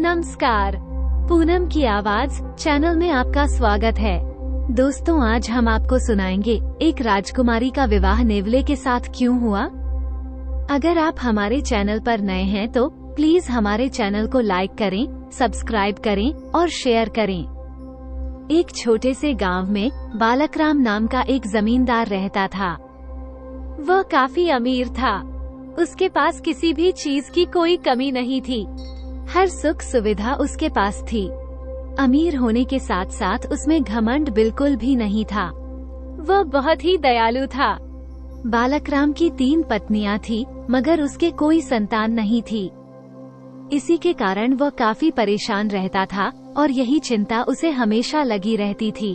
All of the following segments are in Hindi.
नमस्कार, पूनम की आवाज चैनल में आपका स्वागत है। दोस्तों, आज हम आपको सुनाएंगे एक राजकुमारी का विवाह नेवले के साथ क्यों हुआ। अगर आप हमारे चैनल पर नए हैं तो प्लीज हमारे चैनल को लाइक करें, सब्सक्राइब करें और शेयर करें। एक छोटे से गांव में बालकराम नाम का एक जमींदार रहता था। वह काफी अमीर था। उसके पास किसी भी चीज की कोई कमी नहीं थी। हर सुख सुविधा उसके पास थी। अमीर होने के साथ साथ उसमें घमंड बिल्कुल भी नहीं था। वह बहुत ही दयालु था। बालकराम की 3 पत्नियां थी, मगर उसके कोई संतान नहीं थी। इसी के कारण वह काफी परेशान रहता था और यही चिंता उसे हमेशा लगी रहती थी।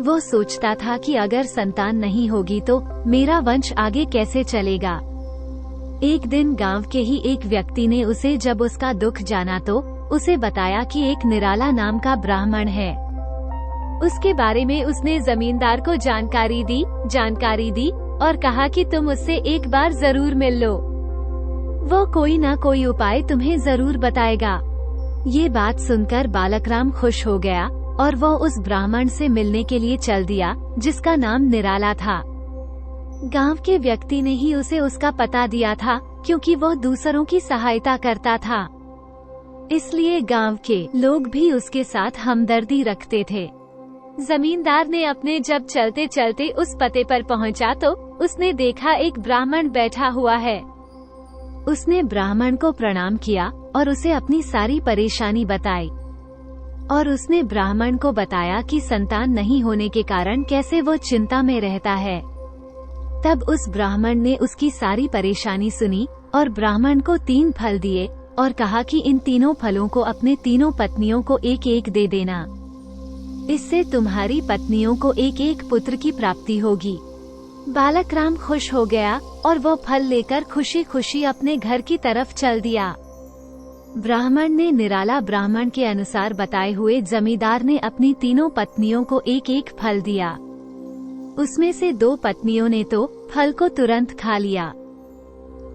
वो सोचता था कि अगर संतान नहीं होगी तो मेरा वंश आगे कैसे चलेगा। एक दिन गांव के ही एक व्यक्ति ने उसे जब उसका दुख जाना तो उसे बताया कि एक निराला नाम का ब्राह्मण है। उसके बारे में उसने जमींदार को जानकारी दी और कहा कि तुम उससे एक बार जरूर मिल लो। वो कोई ना कोई उपाय तुम्हें जरूर बताएगा। ये बात सुनकर बालकराम खुश हो गया और वो उस ब्राह्मण से मिलने के लिए चल दिया, जिसका नाम निराला था। गांव के व्यक्ति ने ही उसे उसका पता दिया था, क्योंकि वह दूसरों की सहायता करता था। इसलिए गांव के लोग भी उसके साथ हमदर्दी रखते थे। जमींदार ने अपने जब चलते चलते उस पते पर पहुंचा तो उसने देखा एक ब्राह्मण बैठा हुआ है। उसने ब्राह्मण को प्रणाम किया और उसे अपनी सारी परेशानी बताई। और उसने ब्राह्मण को बताया कि संतान नहीं होने के कारण कैसे वो चिंता में रहता है। तब उस ब्राह्मण ने उसकी सारी परेशानी सुनी और ब्राह्मण को 3 फल दिए और कहा कि इन तीनों फलों को अपने तीनों पत्नियों को एक एक दे देना। इससे तुम्हारी पत्नियों को एक एक पुत्र की प्राप्ति होगी। बालकराम खुश हो गया और वो फल लेकर खुशी खुशी अपने घर की तरफ चल दिया। ब्राह्मण ने निराला ब्राह्मण के अनुसार बताए हुए जमींदार ने अपनी तीनों पत्नियों को एक एक फल दिया। उसमें से 2 पत्नियों ने तो फल को तुरंत खा लिया,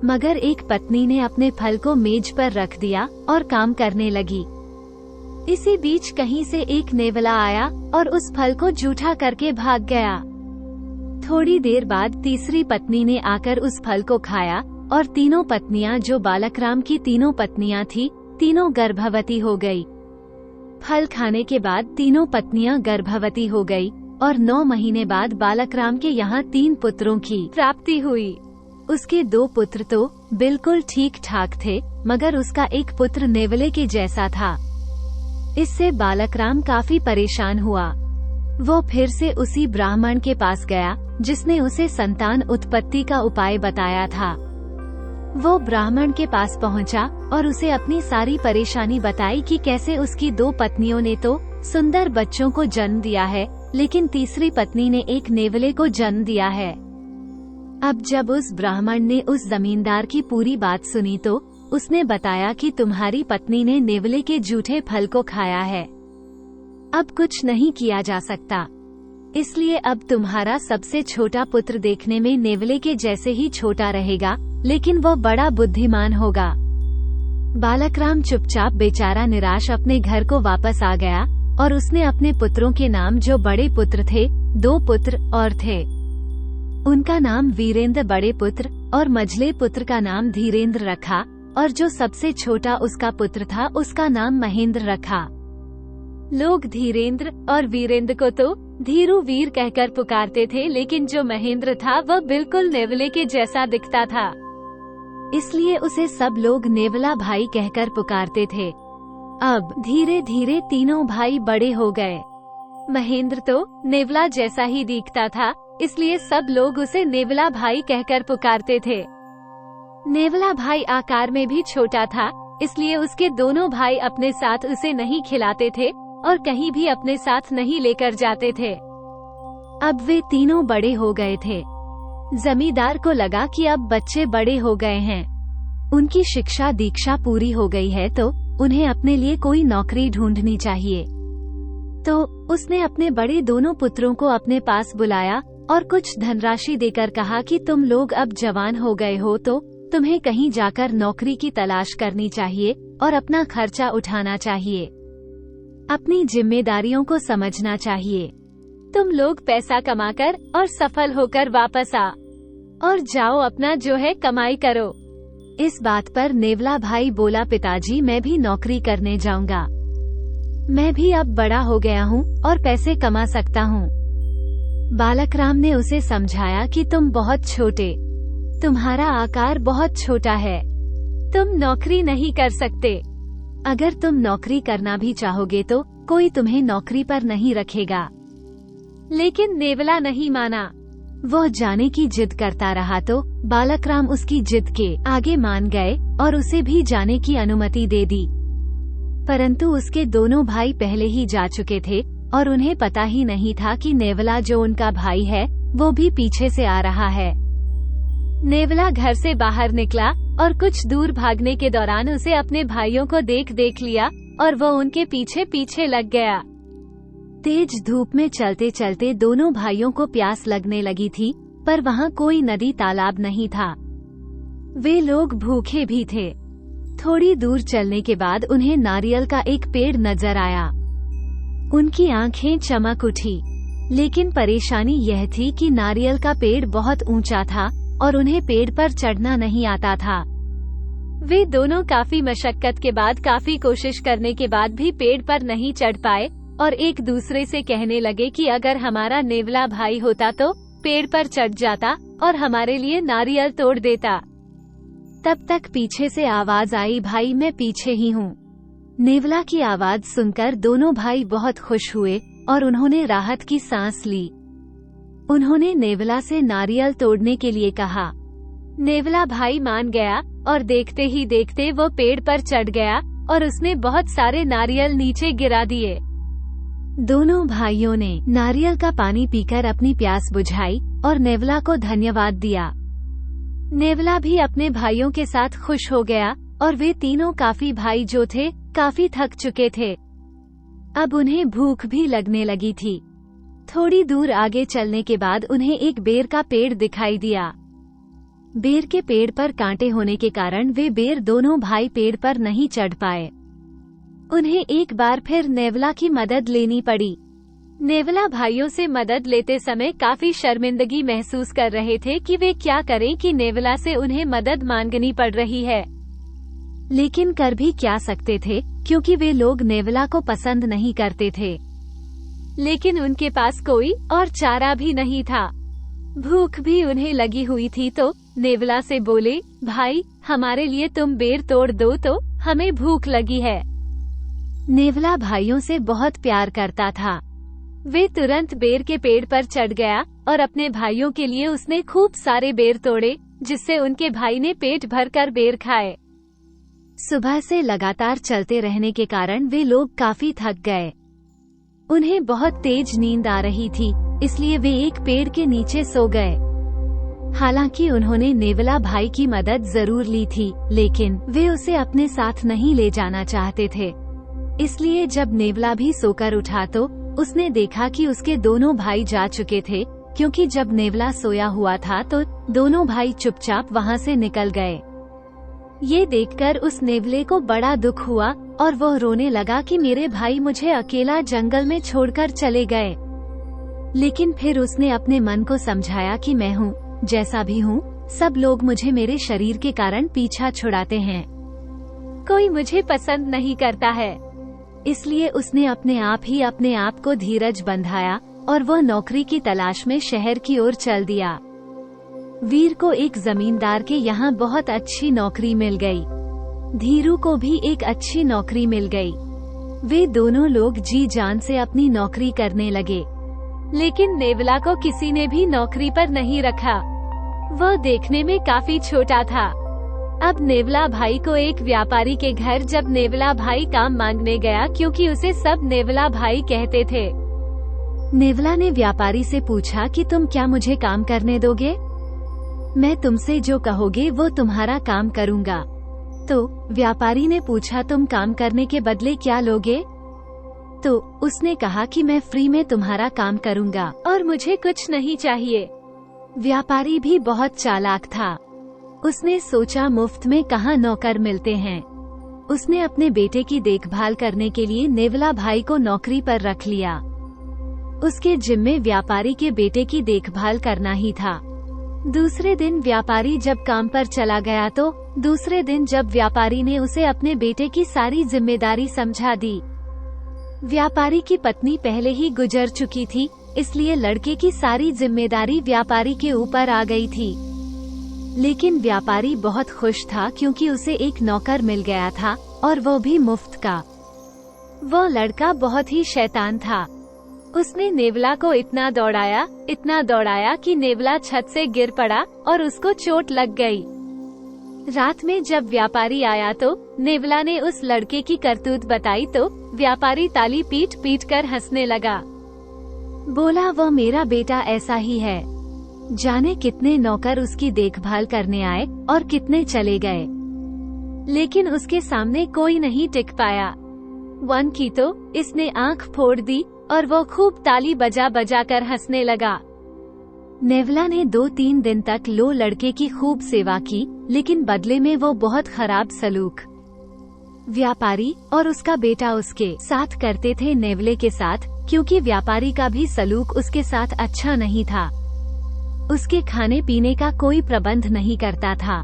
मगर एक पत्नी ने अपने फल को मेज पर रख दिया और काम करने लगी। इसी बीच कहीं से एक नेवला आया और उस फल को जूठा करके भाग गया। थोड़ी देर बाद तीसरी पत्नी ने आकर उस फल को खाया और तीनों पत्नियां, जो बालकराम की तीनों पत्नियां थी, तीनों गर्भवती हो गई। फल खाने के बाद तीनों पत्नियां गर्भवती हो गई और 9 महीने बाद बालकराम के यहाँ 3 पुत्रों की प्राप्ति हुई। उसके 2 पुत्र तो बिल्कुल ठीक ठाक थे, मगर उसका एक पुत्र नेवले के जैसा था। इससे बालकराम काफी परेशान हुआ। वो फिर से उसी ब्राह्मण के पास गया, जिसने उसे संतान उत्पत्ति का उपाय बताया था। वो ब्राह्मण के पास पहुंचा और उसे अपनी सारी परेशानी बताई कि कैसे उसकी 2 पत्नियों ने तो सुंदर बच्चों को जन्म दिया है, लेकिन तीसरी पत्नी ने एक नेवले को जन्म दिया है। अब जब उस ब्राह्मण ने उस जमींदार की पूरी बात सुनी तो उसने बताया कि तुम्हारी पत्नी ने नेवले के जूठे फल को खाया है। अब कुछ नहीं किया जा सकता, इसलिए अब तुम्हारा सबसे छोटा पुत्र देखने में नेवले के जैसे ही छोटा रहेगा, लेकिन वो बड़ा बुद्धिमान होगा। बालकराम चुपचाप बेचारा निराश अपने घर को वापस आ गया और उसने अपने पुत्रों के नाम, जो बड़े पुत्र थे, 2 पुत्र और थे, उनका नाम वीरेंद्र बड़े पुत्र और मझले पुत्र का नाम धीरेंद्र रखा, और जो सबसे छोटा उसका पुत्र था उसका नाम महेंद्र रखा। लोग धीरेंद्र और वीरेंद्र को तो धीरू वीर कहकर पुकारते थे, लेकिन जो महेंद्र था वह बिल्कुल नेवले के जैसा दिखता था, इसलिए उसे सब लोग नेवला भाई कहकर पुकारते थे। अब धीरे धीरे तीनों भाई बड़े हो गए। महेंद्र तो नेवला जैसा ही दिखता था, इसलिए सब लोग उसे नेवला भाई कहकर पुकारते थे। नेवला भाई आकार में भी छोटा था, इसलिए उसके दोनों भाई अपने साथ उसे नहीं खिलाते थे और कहीं भी अपने साथ नहीं लेकर जाते थे। अब वे तीनों बड़े हो गए थे। जमींदार को लगा कि अब बच्चे बड़े हो गए हैं, उनकी शिक्षा दीक्षा पूरी हो गई है, तो उन्हें अपने लिए कोई नौकरी ढूंढनी चाहिए। तो उसने अपने बड़े दोनों पुत्रों को अपने पास बुलाया और कुछ धनराशि देकर कहा कि तुम लोग अब जवान हो गए हो, तो तुम्हें कहीं जाकर नौकरी की तलाश करनी चाहिए और अपना खर्चा उठाना चाहिए। अपनी जिम्मेदारियों को समझना चाहिए। तुम लोग पैसा कमाकर और सफल होकर वापस आ और जाओ, अपना जो है कमाई करो। इस बात पर नेवला भाई बोला, पिताजी मैं भी नौकरी करने जाऊंगा। मैं भी अब बड़ा हो गया हूँ और पैसे कमा सकता हूँ। बालकराम ने उसे समझाया कि तुम बहुत छोटे, तुम्हारा आकार बहुत छोटा है, तुम नौकरी नहीं कर सकते। अगर तुम नौकरी करना भी चाहोगे तो कोई तुम्हें नौकरी पर नहीं रखेगा। लेकिन नेवला नहीं माना। वह जाने की जिद करता रहा तो बालकराम उसकी जिद के आगे मान गए और उसे भी जाने की अनुमति दे दी। परंतु उसके दोनों भाई पहले ही जा चुके थे और उन्हें पता ही नहीं था कि नेवला जो उनका भाई है वो भी पीछे से आ रहा है। नेवला घर से बाहर निकला और कुछ दूर भागने के दौरान उसे अपने भाइयों को देख लिया और वो उनके पीछे पीछे लग गया। तेज धूप में चलते चलते दोनों भाइयों को प्यास लगने लगी थी, पर वहाँ कोई नदी तालाब नहीं था। वे लोग भूखे भी थे। थोड़ी दूर चलने के बाद उन्हें नारियल का एक पेड़ नजर आया। उनकी आंखें चमक उठी, लेकिन परेशानी यह थी कि नारियल का पेड़ बहुत ऊंचा था और उन्हें पेड़ पर चढ़ना नहीं आता था। वे दोनों काफी मशक्कत के बाद, काफी कोशिश करने के बाद भी पेड़ पर नहीं चढ़ पाए और एक दूसरे से कहने लगे कि अगर हमारा नेवला भाई होता तो पेड़ पर चढ़ जाता और हमारे लिए नारियल तोड़ देता। तब तक पीछे से आवाज आई, भाई मैं पीछे ही हूँ। नेवला की आवाज सुनकर दोनों भाई बहुत खुश हुए और उन्होंने राहत की सांस ली। उन्होंने नेवला से नारियल तोड़ने के लिए कहा। नेवला भाई मान गया और देखते ही देखते वो पेड़ पर चढ़ गया और उसने बहुत सारे नारियल नीचे गिरा दिए। दोनों भाइयों ने नारियल का पानी पीकर अपनी प्यास बुझाई और नेवला को धन्यवाद दिया। नेवला भी अपने भाइयों के साथ खुश हो गया और वे तीनों काफी भाई जो थे काफी थक चुके थे। अब उन्हें भूख भी लगने लगी थी। थोड़ी दूर आगे चलने के बाद उन्हें एक बेर का पेड़ दिखाई दिया। बेर के पेड़ पर कांटे होने के कारण वे बेर दोनों भाई पेड़ पर नहीं चढ़ पाए। उन्हें एक बार फिर नेवला की मदद लेनी पड़ी। नेवला भाइयों से मदद लेते समय काफी शर्मिंदगी महसूस कर रहे थे कि वे क्या करें कि नेवला से उन्हें मदद मांगनी पड़ रही है। लेकिन कर भी क्या सकते थे, क्योंकि वे लोग नेवला को पसंद नहीं करते थे। लेकिन उनके पास कोई और चारा भी नहीं था। भूख भी उन्हें लगी हुई थी तो नेवला से बोले, भाई हमारे लिए तुम बेर तोड़ दो तो हमें भूख लगी है। नेवला भाइयों से बहुत प्यार करता था। वे तुरंत बेर के पेड़ पर चढ़ गया और अपने भाइयों के लिए उसने खूब सारे बेर तोड़े, जिससे उनके भाई ने पेट भरकर बेर खाए। सुबह से लगातार चलते रहने के कारण वे लोग काफी थक गए। उन्हें बहुत तेज नींद आ रही थी, इसलिए वे एक पेड़ के नीचे सो गए। हालांकि उन्होंने नेवला भाई की मदद जरूर ली थी, लेकिन वे उसे अपने साथ नहीं ले जाना चाहते थे। इसलिए जब नेवला भी सोकर उठा तो उसने देखा कि उसके दोनों भाई जा चुके थे, क्योंकि जब नेवला सोया हुआ था तो दोनों भाई चुपचाप वहां से निकल गए। ये देखकर उस नेवले को बड़ा दुख हुआ और वह रोने लगा कि मेरे भाई मुझे अकेला जंगल में छोड़कर चले गए। लेकिन फिर उसने अपने मन को समझाया कि मैं हूँ, जैसा भी हूँ, सब लोग मुझे मेरे शरीर के कारण पीछा छुड़ाते हैं। कोई मुझे पसंद नहीं करता है। इसलिए उसने अपने आप को धीरज बंधाया और वह नौकरी की तलाश में शहर की ओर चल दिया। वीर को एक जमींदार के यहाँ बहुत अच्छी नौकरी मिल गई। धीरू को भी एक अच्छी नौकरी मिल गई। वे दोनों लोग जी जान से अपनी नौकरी करने लगे। लेकिन नेवला को किसी ने भी नौकरी पर नहीं रखा। वह देखने में काफी छोटा था। अब नेवला भाई को एक व्यापारी के घर जब नेवला भाई काम मांगने गया, क्योंकि उसे सब नेवला भाई कहते थे। नेवला ने व्यापारी से पूछा कि तुम क्या मुझे काम करने दोगे? मैं तुमसे जो कहोगे वो तुम्हारा काम करूँगा। तो व्यापारी ने पूछा, तुम काम करने के बदले क्या लोगे? तो उसने कहा कि मैं फ्री में तुम्हारा काम करूँगा और मुझे कुछ नहीं चाहिए। व्यापारी भी बहुत चालाक था। उसने सोचा मुफ्त में कहाँ नौकर मिलते हैं। उसने अपने बेटे की देखभाल करने के लिए नेवला भाई को नौकरी पर रख लिया। उसके जिम्मे व्यापारी के बेटे की देखभाल करना ही था। दूसरे दिन व्यापारी जब काम पर चला गया तो दूसरे दिन जब व्यापारी ने उसे अपने बेटे की सारी जिम्मेदारी समझा दी। व्यापारी की पत्नी पहले ही गुजर चुकी थी, इसलिए लड़के की सारी जिम्मेदारी व्यापारी के ऊपर आ गई थी। लेकिन व्यापारी बहुत खुश था क्योंकि उसे एक नौकर मिल गया था, और वो भी मुफ्त का। वो लड़का बहुत ही शैतान था। उसने नेवला को इतना दौड़ाया कि नेवला छत से गिर पड़ा और उसको चोट लग गई। रात में जब व्यापारी आया तो नेवला ने उस लड़के की करतूत बताई तो व्यापारी ताली पीट पीट कर हंसने लगा। बोला, वो मेरा बेटा ऐसा ही है। जाने कितने नौकर उसकी देखभाल करने आए और कितने चले गए, लेकिन उसके सामने कोई नहीं टिक पाया। वन की तो इसने आंख फोड़ दी और वो खूब ताली बजा बजा कर हंसने लगा। नेवला ने 2-3 दिन तक लो लड़के की खूब सेवा की, लेकिन बदले में वो बहुत खराब सलूक व्यापारी और उसका बेटा उसके साथ करते थे नेवले के साथ, क्योंकि व्यापारी का भी सलूक उसके साथ अच्छा नहीं था। उसके खाने पीने का कोई प्रबंध नहीं करता था।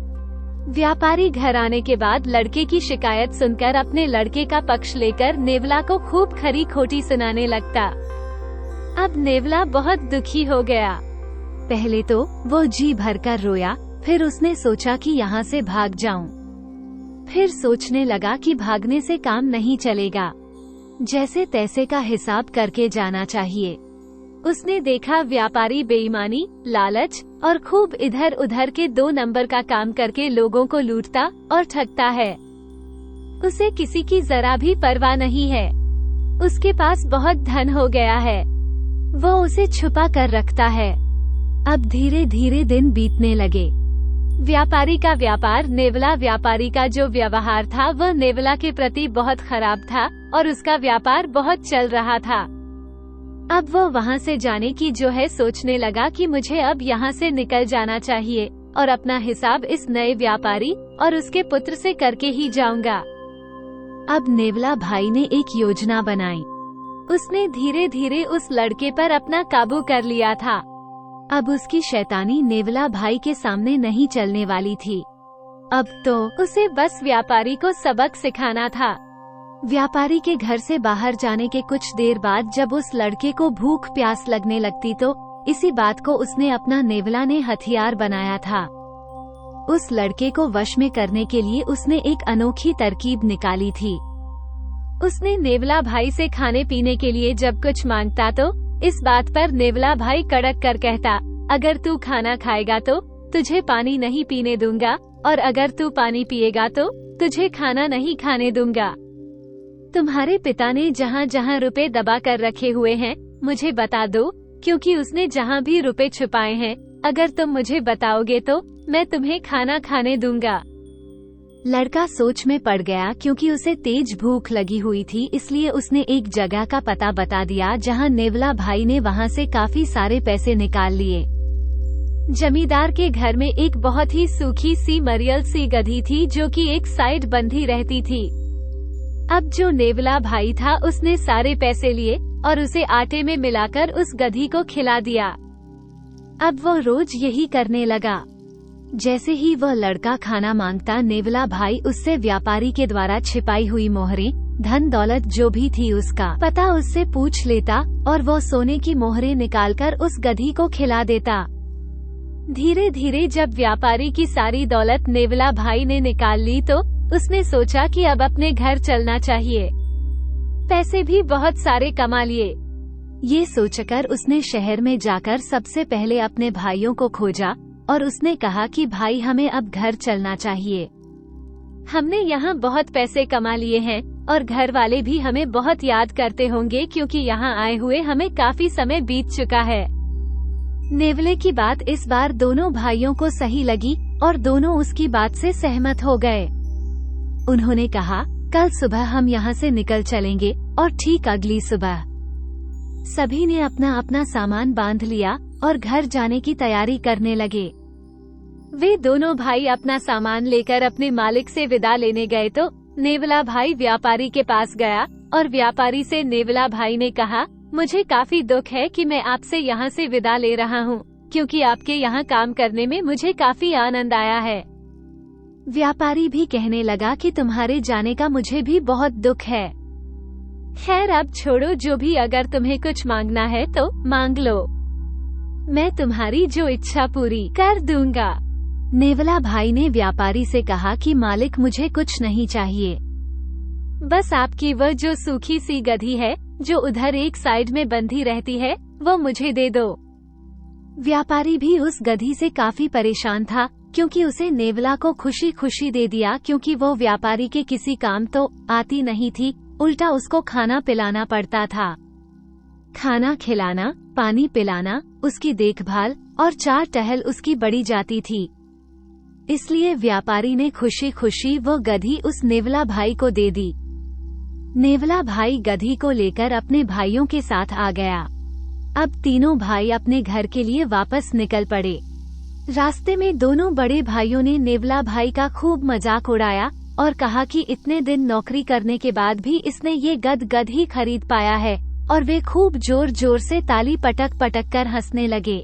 व्यापारी घर आने के बाद लड़के की शिकायत सुनकर अपने लड़के का पक्ष लेकर नेवला को खूब खरी खोटी सुनाने लगता। अब नेवला बहुत दुखी हो गया। पहले तो वो जी भरकर रोया, फिर उसने सोचा कि यहाँ से भाग जाऊं। फिर सोचने लगा कि भागने से काम नहीं चलेगा, जैसे तैसे का हिसाब करके जाना चाहिए। उसने देखा व्यापारी बेईमानी, लालच और खूब इधर उधर के 2 नंबर का काम करके लोगों को लूटता और ठगता है। उसे किसी की जरा भी परवाह नहीं है। उसके पास बहुत धन हो गया है, वो उसे छुपा कर रखता है। अब धीरे धीरे दिन बीतने लगे। व्यापारी का व्यापार, नेवला व्यापारी का जो व्यवहार था वह नेवला के प्रति बहुत खराब था और उसका व्यापार बहुत चल रहा था। अब वो वहाँ से जाने की जो है सोचने लगा कि मुझे अब यहाँ से निकल जाना चाहिए और अपना हिसाब इस नए व्यापारी और उसके पुत्र से करके ही जाऊंगा। अब नेवला भाई ने एक योजना बनाई। उसने धीरे धीरे उस लड़के पर अपना काबू कर लिया था। अब उसकी शैतानी नेवला भाई के सामने नहीं चलने वाली थी। अब तो उसे बस व्यापारी को सबक सिखाना था। व्यापारी के घर से बाहर जाने के कुछ देर बाद जब उस लड़के को भूख प्यास लगने लगती तो इसी बात को उसने अपना नेवला ने हथियार बनाया था। उस लड़के को वश में करने के लिए उसने एक अनोखी तरकीब निकाली थी। उसने नेवला भाई से खाने पीने के लिए जब कुछ मांगता तो इस बात पर नेवला भाई कड़क कर कहता, अगर तू खाना खाएगा तो तुझे पानी नहीं पीने दूंगा, और अगर तू पानी पिएगा तो तुझे खाना नहीं खाने दूंगा। तुम्हारे पिता ने जहाँ जहाँ रुपए दबा कर रखे हुए हैं मुझे बता दो, क्योंकि उसने जहाँ भी रुपए छुपाए हैं अगर तुम मुझे बताओगे तो मैं तुम्हें खाना खाने दूंगा। लड़का सोच में पड़ गया, क्योंकि उसे तेज भूख लगी हुई थी, इसलिए उसने एक जगह का पता बता दिया जहां नेवला भाई ने वहां से काफी सारे पैसे निकाल लिए। जमींदार के घर में एक बहुत ही सूखी सी मरियल सी गधी थी जो कि एक साइड बंधी रहती थी। अब जो नेवला भाई था उसने सारे पैसे लिए और उसे आटे में मिलाकर उस गधी को खिला दिया। अब वो रोज यही करने लगा। जैसे ही वह लड़का खाना मांगता नेवला भाई उससे व्यापारी के द्वारा छिपाई हुई मोहरें, धन दौलत जो भी थी उसका पता उससे पूछ लेता और वो सोने की मोहरें निकालकर उस गधी को खिला देता। धीरे धीरे जब व्यापारी की सारी दौलत नेवला भाई ने निकाल ली तो उसने सोचा कि अब अपने घर चलना चाहिए। पैसे भी बहुत सारे कमा लिए। ये सोचकर उसने शहर में जाकर सबसे पहले अपने भाइयों को खोजा और उसने कहा कि भाई हमें अब घर चलना चाहिए। हमने यहाँ बहुत पैसे कमा लिए हैं और घर वाले भी हमें बहुत याद करते होंगे, क्योंकि यहाँ आए हुए हमें काफी समय बीत चुका है। नेवले की बात इस बार दोनों भाइयों को सही लगी और दोनों उसकी बात से सहमत हो गए। उन्होंने कहा, कल सुबह हम यहाँ से निकल चलेंगे। और ठीक अगली सुबह सभी ने अपना अपना सामान बांध लिया और घर जाने की तैयारी करने लगे। वे दोनों भाई अपना सामान लेकर अपने मालिक से विदा लेने गए तो नेवला भाई व्यापारी के पास गया और व्यापारी से नेवला भाई ने कहा, मुझे काफी दुख है कि मैं आपसे यहाँ से विदा ले रहा हूँ, क्योंकि आपके यहाँ काम करने में मुझे काफी आनंद आया है। व्यापारी भी कहने लगा कि तुम्हारे जाने का मुझे भी बहुत दुख है। खैर अब छोड़ो जो भी, अगर तुम्हें कुछ मांगना है तो मांग लो, मैं तुम्हारी जो इच्छा पूरी कर दूंगा। नेवला भाई ने व्यापारी से कहा कि मालिक मुझे कुछ नहीं चाहिए, बस आपकी वह जो सूखी सी गधी है जो उधर एक साइड में बंधी रहती है वो मुझे दे दो। व्यापारी भी उस गधी से काफी परेशान था, क्योंकि उसे नेवला को खुशी खुशी दे दिया, क्योंकि वो व्यापारी के किसी काम तो आती नहीं थी, उल्टा उसको खाना पिलाना पड़ता था। खाना खिलाना, पानी पिलाना, उसकी देखभाल और चार टहल उसकी बड़ी जाती थी। इसलिए व्यापारी ने खुशी खुशी वो गधी उस नेवला भाई को दे दी। नेवला भाई गधी को लेकर अपने भाइयों के साथ आ गया। अब तीनों भाई अपने घर के लिए वापस निकल पड़े। रास्ते में दोनों बड़े भाइयों ने नेवला भाई का खूब मजाक उड़ाया और कहा कि इतने दिन नौकरी करने के बाद भी इसने ये गधी खरीद पाया है, और वे खूब जोर जोर से ताली पटक पटक कर हंसने लगे।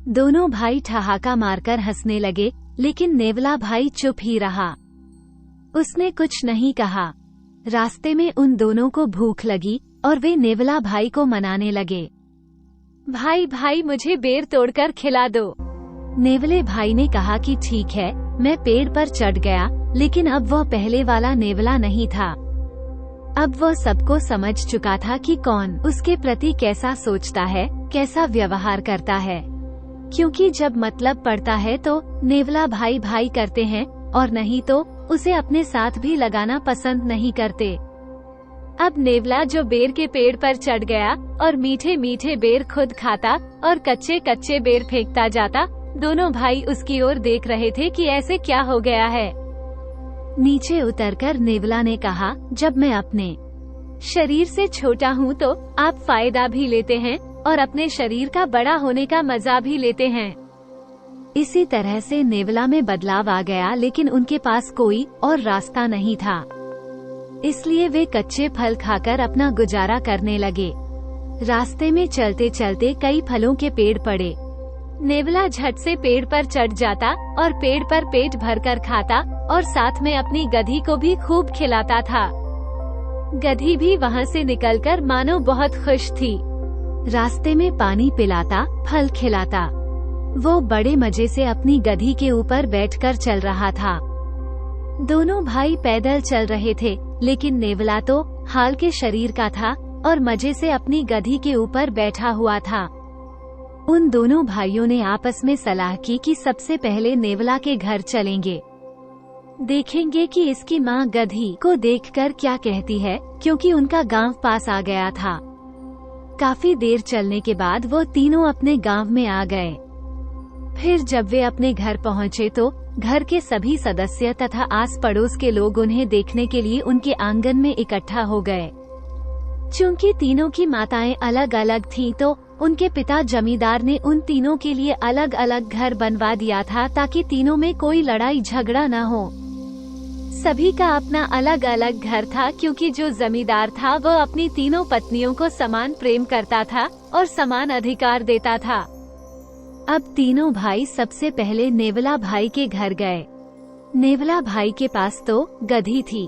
दोनों भाई ठहाका मारकर हंसने लगे, लेकिन नेवला भाई चुप ही रहा, उसने कुछ नहीं कहा। रास्ते में उन दोनों को भूख लगी और वे नेवला भाई को मनाने लगे, भाई भाई मुझे बेर तोड़कर खिला दो। नेवले भाई ने कहा कि ठीक है, मैं पेड़ पर चढ़ गया, लेकिन अब वह पहले वाला नेवला नहीं था। अब वह सबको समझ चुका था कि कौन उसके प्रति कैसा सोचता है, कैसा व्यवहार करता है, क्योंकि जब मतलब पड़ता है तो नेवला भाई भाई करते हैं और नहीं तो उसे अपने साथ भी लगाना पसंद नहीं करते। अब नेवला जो बेर के पेड़ पर चढ़ गया और मीठे मीठे बेर खुद खाता और कच्चे कच्चे बेर फेंकता जाता, दोनों भाई उसकी ओर देख रहे थे कि ऐसे क्या हो गया है। नीचे उतरकर नेवला ने कहा, जब मैं अपने शरीर से छोटा हूँ तो आप फायदा भी लेते हैं और अपने शरीर का बड़ा होने का मजा भी लेते हैं। इसी तरह से नेवला में बदलाव आ गया, लेकिन उनके पास कोई और रास्ता नहीं था, इसलिए वे कच्चे फल खाकर अपना गुजारा करने लगे। रास्ते में चलते चलते कई फलों के पेड़ पड़े। नेवला झट से पेड़ पर चढ़ जाता और पेड़ पर पेट भरकर खाता और साथ में अपनी गधी को भी खूब खिलाता था। गधी भी वहाँ से निकलकर मानो बहुत खुश थी। रास्ते में पानी पिलाता, फल खिलाता, वो बड़े मजे से अपनी गधी के ऊपर बैठकर चल रहा था। दोनों भाई पैदल चल रहे थे, लेकिन नेवला तो हाल के शरीर का था और मजे से अपनी गधी के ऊपर बैठा हुआ था। उन दोनों भाइयों ने आपस में सलाह की कि सबसे पहले नेवला के घर चलेंगे, देखेंगे कि इसकी माँ गधी को देखकर क्या कहती है, क्योंकि उनका गांव पास आ गया था। काफी देर चलने के बाद वो तीनों अपने गांव में आ गए। फिर जब वे अपने घर पहुँचे तो घर के सभी सदस्य तथा आस पड़ोस के लोग उन्हें देखने के लिए उनके आंगन में इकट्ठा हो गए। चूंकि तीनों की माताएं अलग अलग थीं, तो उनके पिता जमींदार ने उन तीनों के लिए अलग अलग घर बनवा दिया था, ताकि तीनों में कोई लड़ाई झगड़ा न हो। सभी का अपना अलग अलग घर था, क्योंकि जो जमींदार था वह अपनी तीनों पत्नियों को समान प्रेम करता था और समान अधिकार देता था। अब तीनों भाई सबसे पहले नेवला भाई के घर गए। नेवला भाई के पास तो गधी थी।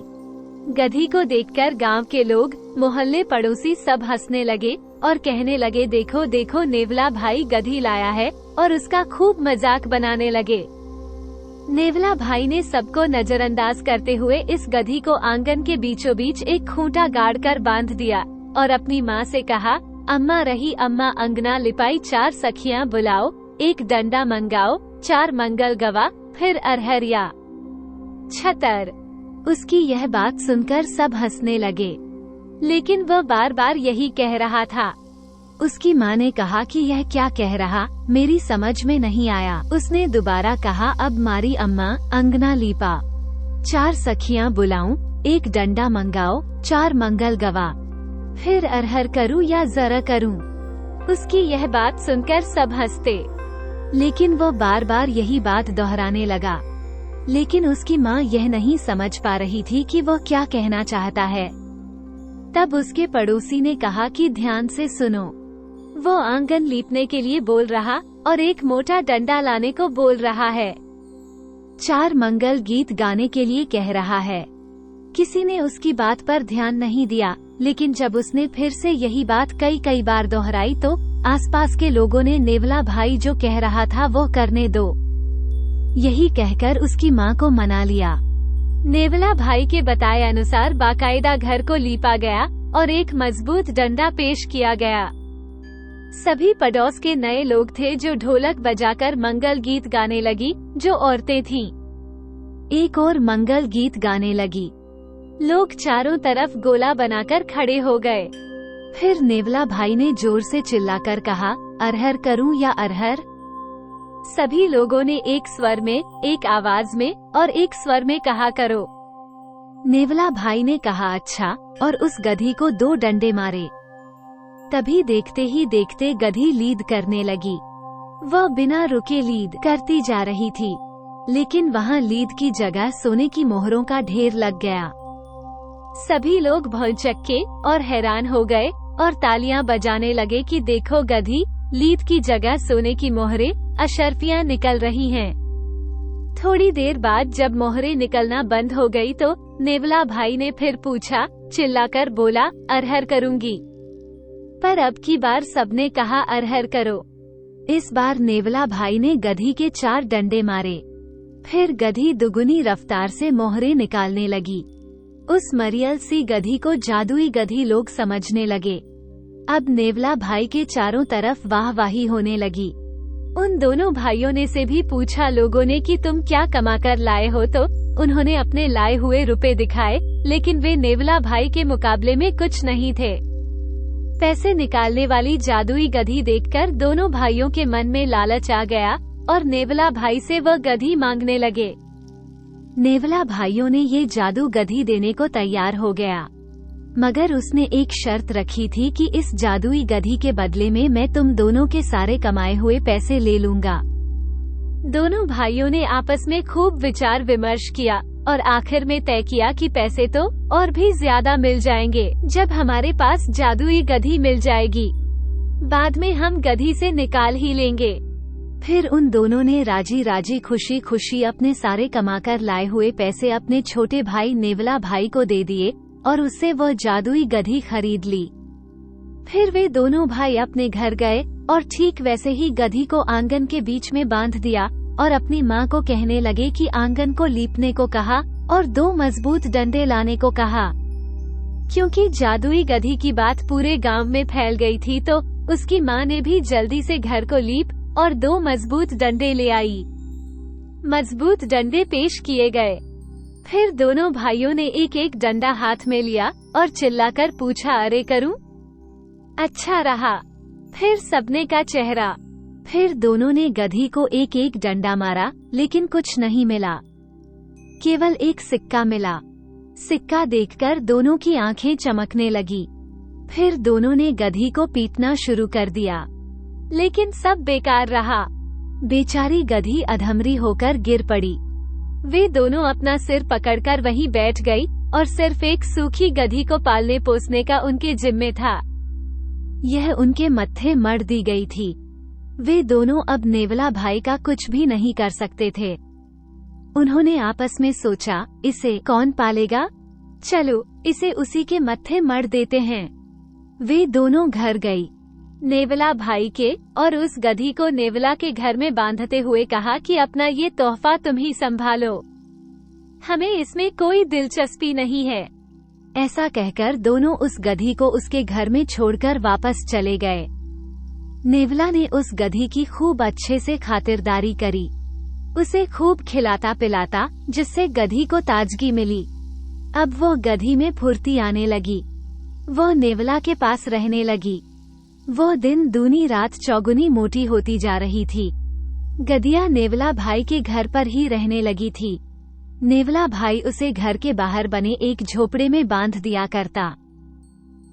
गधी को देखकर गांव के लोग, मोहल्ले पड़ोसी सब हंसने लगे और कहने लगे, देखो देखो नेवला भाई गधी लाया है, और उसका खूब मजाक बनाने लगे। नेवला भाई ने सबको नजरअंदाज करते हुए इस गधी को आंगन के बीचों बीच एक खूंटा गाड़कर बांध दिया और अपनी माँ से कहा, अम्मा रही अम्मा अंगना लिपाई, 4 सखियाँ बुलाओ, 1 डंडा मंगाओ, 4 मंगल गवा, फिर अरहरिया छतर। उसकी यह बात सुनकर सब हंसने लगे, लेकिन वह बार बार यही कह रहा था। उसकी माँ ने कहा कि यह क्या कह रहा, मेरी समझ में नहीं आया। उसने दोबारा कहा, अब मारी अम्मा अंगना लीपा, 4 सखियाँ बुलाऊं, 1 डंडा मंगाओ, 4 मंगल गवा, फिर अरहर करूं या जरा करूं। उसकी यह बात सुनकर सब हंसते, लेकिन वो बार बार यही बात दोहराने लगा। लेकिन उसकी माँ यह नहीं समझ पा रही थी कि वह क्या कहना चाहता है। तब उसके पड़ोसी ने कहा कि ध्यान से सुनो। वो आंगन लीपने के लिए बोल रहा और एक मोटा डंडा लाने को बोल रहा है। 4 मंगल गीत गाने के लिए कह रहा है। किसी ने उसकी बात पर ध्यान नहीं दिया, लेकिन जब उसने फिर से यही बात कई बार दोहराई तो आसपास के लोगों ने नेवला भाई जो कह रहा था वो करने दो, यही कहकर उसकी माँ को मना लिया। नेवला भाई के बताए अनुसार बाकायदा घर को लीपा गया और एक मजबूत डंडा पेश किया गया। सभी पड़ोस के नए लोग थे जो ढोलक बजाकर मंगल गीत गाने लगी, जो औरतें थीं। एक और मंगल गीत गाने लगी। लोग चारों तरफ गोला बनाकर खड़े हो गए। फिर नेवला भाई ने जोर से चिल्लाकर कहा, अरहर करूं या अरहर? सभी लोगों ने एक स्वर में, एक आवाज में और एक स्वर में कहा करो। नेवला भाई ने कहा अच्छा, और उस गधी को 2 डंडे मारे। तभी देखते ही देखते गधी लीद करने लगी। वह बिना रुके लीद करती जा रही थी, लेकिन वहाँ लीद की जगह सोने की मोहरों का ढेर लग गया। सभी लोग भौचक्के और हैरान हो गए और तालियां बजाने लगे कि देखो गधी, लीद की जगह सोने की मोहरें, अशर्फियां निकल रही हैं। थोड़ी देर बाद जब मोहरें निकलना बंद हो गई तो नेवला भाई ने फिर पूछा, चिल्लाकर बोला, अरहर करूंगी। पर अब की बार सबने कहा अरहर करो। इस बार नेवला भाई ने गधी के 4 डंडे मारे। फिर गधी दुगुनी रफ्तार से मोहरें निकालने लगी। उस मरियल सी गधी को जादुई गधी लोग समझने लगे। अब नेवला भाई के चारों तरफ वाहवाही होने लगी। उन दोनों भाइयों ने से भी पूछा लोगों ने कि तुम क्या कमाकर लाए हो, तो उन्होंने अपने लाए हुए रुपए दिखाए, लेकिन वे नेवला भाई के मुकाबले में कुछ नहीं थे। पैसे निकालने वाली जादुई गधी देखकर दोनों भाइयों के मन में लालच आ गया और नेवला भाई से वह गधी मांगने लगे। नेवला भाइयों ने ये जादू गधी देने को तैयार हो गया, मगर उसने एक शर्त रखी थी कि इस जादुई गधी के बदले में मैं तुम दोनों के सारे कमाए हुए पैसे ले लूंगा। दोनों भाइयों ने आपस में खूब विचार विमर्श किया और आखिर में तय किया कि पैसे तो और भी ज्यादा मिल जाएंगे जब हमारे पास जादुई गधी मिल जाएगी। बाद में हम गधी से निकाल ही लेंगे। फिर उन दोनों ने राजी राजी खुशी खुशी अपने सारे कमाकर लाए हुए पैसे अपने छोटे भाई नेवला भाई को दे दिए और उससे वह जादुई गधी खरीद ली। फिर वे दोनों भाई अपने घर गए और ठीक वैसे ही गधी को आंगन के बीच में बांध दिया और अपनी माँ को कहने लगे कि आंगन को लीपने को कहा और 2 मजबूत डंडे लाने को कहा। क्योंकि जादुई गधी की बात पूरे गांव में फैल गई थी तो उसकी माँ ने भी जल्दी से घर को लीप और 2 मजबूत डंडे ले आई। मजबूत डंडे पेश किए गए। फिर दोनों भाइयों ने एक एक डंडा हाथ में लिया और चिल्लाकर पूछा, अरे करूं? अच्छा रहा। फिर सबने का चेहरा। फिर दोनों ने गधी को एक एक डंडा मारा, लेकिन कुछ नहीं मिला। केवल एक सिक्का मिला। सिक्का देखकर दोनों की आंखें चमकने लगी। फिर दोनों ने गधी को पीटना शुरू कर दिया, लेकिन सब बेकार रहा। बेचारी गधी अधमरी होकर गिर पड़ी। वे दोनों अपना सिर पकड़कर वहीं बैठ गई और सिर्फ एक सूखी गधी को पालने पोसने का उनके जिम्मे था। यह उनके मत्थे मढ़ दी गई थी। वे दोनों अब नेवला भाई का कुछ भी नहीं कर सकते थे। उन्होंने आपस में सोचा, इसे कौन पालेगा? चलो इसे उसी के मत्थे मढ़ देते हैं। वे दोनों घर गई। नेवला भाई के और उस गधी को नेवला के घर में बांधते हुए कहा कि अपना ये तोहफा तुम ही संभालो, हमें इसमें कोई दिलचस्पी नहीं है। ऐसा कहकर दोनों उस गधी को उसके घर में छोड़कर वापस चले गए। नेवला ने उस गधी की खूब अच्छे से खातिरदारी करी, उसे खूब खिलाता पिलाता, जिससे गधी को ताजगी मिली। अब वो गधी में फुर्ती आने लगी। वो नेवला के पास रहने लगी। वो दिन दूनी रात चौगुनी मोटी होती जा रही थी। गधिया नेवला भाई के घर पर ही रहने लगी थी। नेवला भाई उसे घर के बाहर बने एक झोपड़े में बांध दिया करता।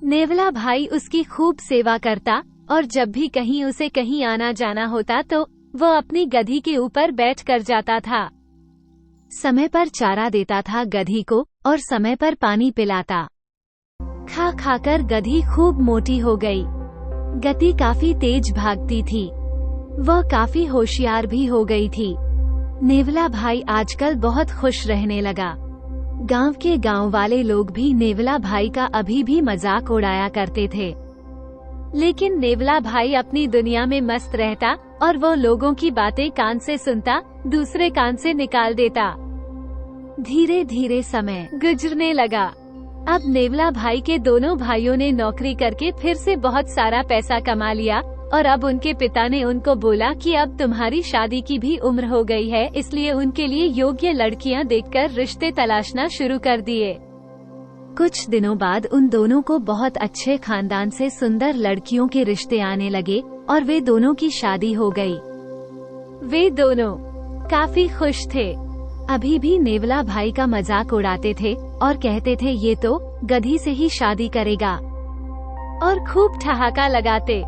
नेवला भाई उसकी खूब सेवा करता और जब भी कहीं उसे कहीं आना जाना होता तो वो अपनी गधी के ऊपर बैठ कर जाता था। समय पर चारा देता था गधी को और समय पर पानी पिलाता। खा खाकर गधी खूब मोटी हो गई। गति काफी तेज भागती थी। वह काफी होशियार भी हो गई थी। नेवला भाई आजकल बहुत खुश रहने लगा। गांव के गांव वाले लोग भी नेवला भाई का अभी भी मजाक उड़ाया करते थे। लेकिन नेवला भाई अपनी दुनिया में मस्त रहता और वो लोगों की बातें कान से सुनता, दूसरे कान से निकाल देता। धीरे धीरे समय गुजरने लगा। अब नेवला भाई के दोनों भाइयों ने नौकरी करके फिर से बहुत सारा पैसा कमा लिया और अब उनके पिता ने उनको बोला कि अब तुम्हारी शादी की भी उम्र हो गई है, इसलिए उनके लिए योग्य लड़कियां देखकर रिश्ते तलाशना शुरू कर दिए। कुछ दिनों बाद उन दोनों को बहुत अच्छे खानदान से सुंदर लड़कियों के रिश्ते आने लगे और वे दोनों की शादी हो गई। वे दोनों काफी खुश थे। अभी भी नेवला भाई का मजाक उड़ाते थे और कहते थे ये तो गधी से ही शादी करेगा और खूब ठहाका लगाते।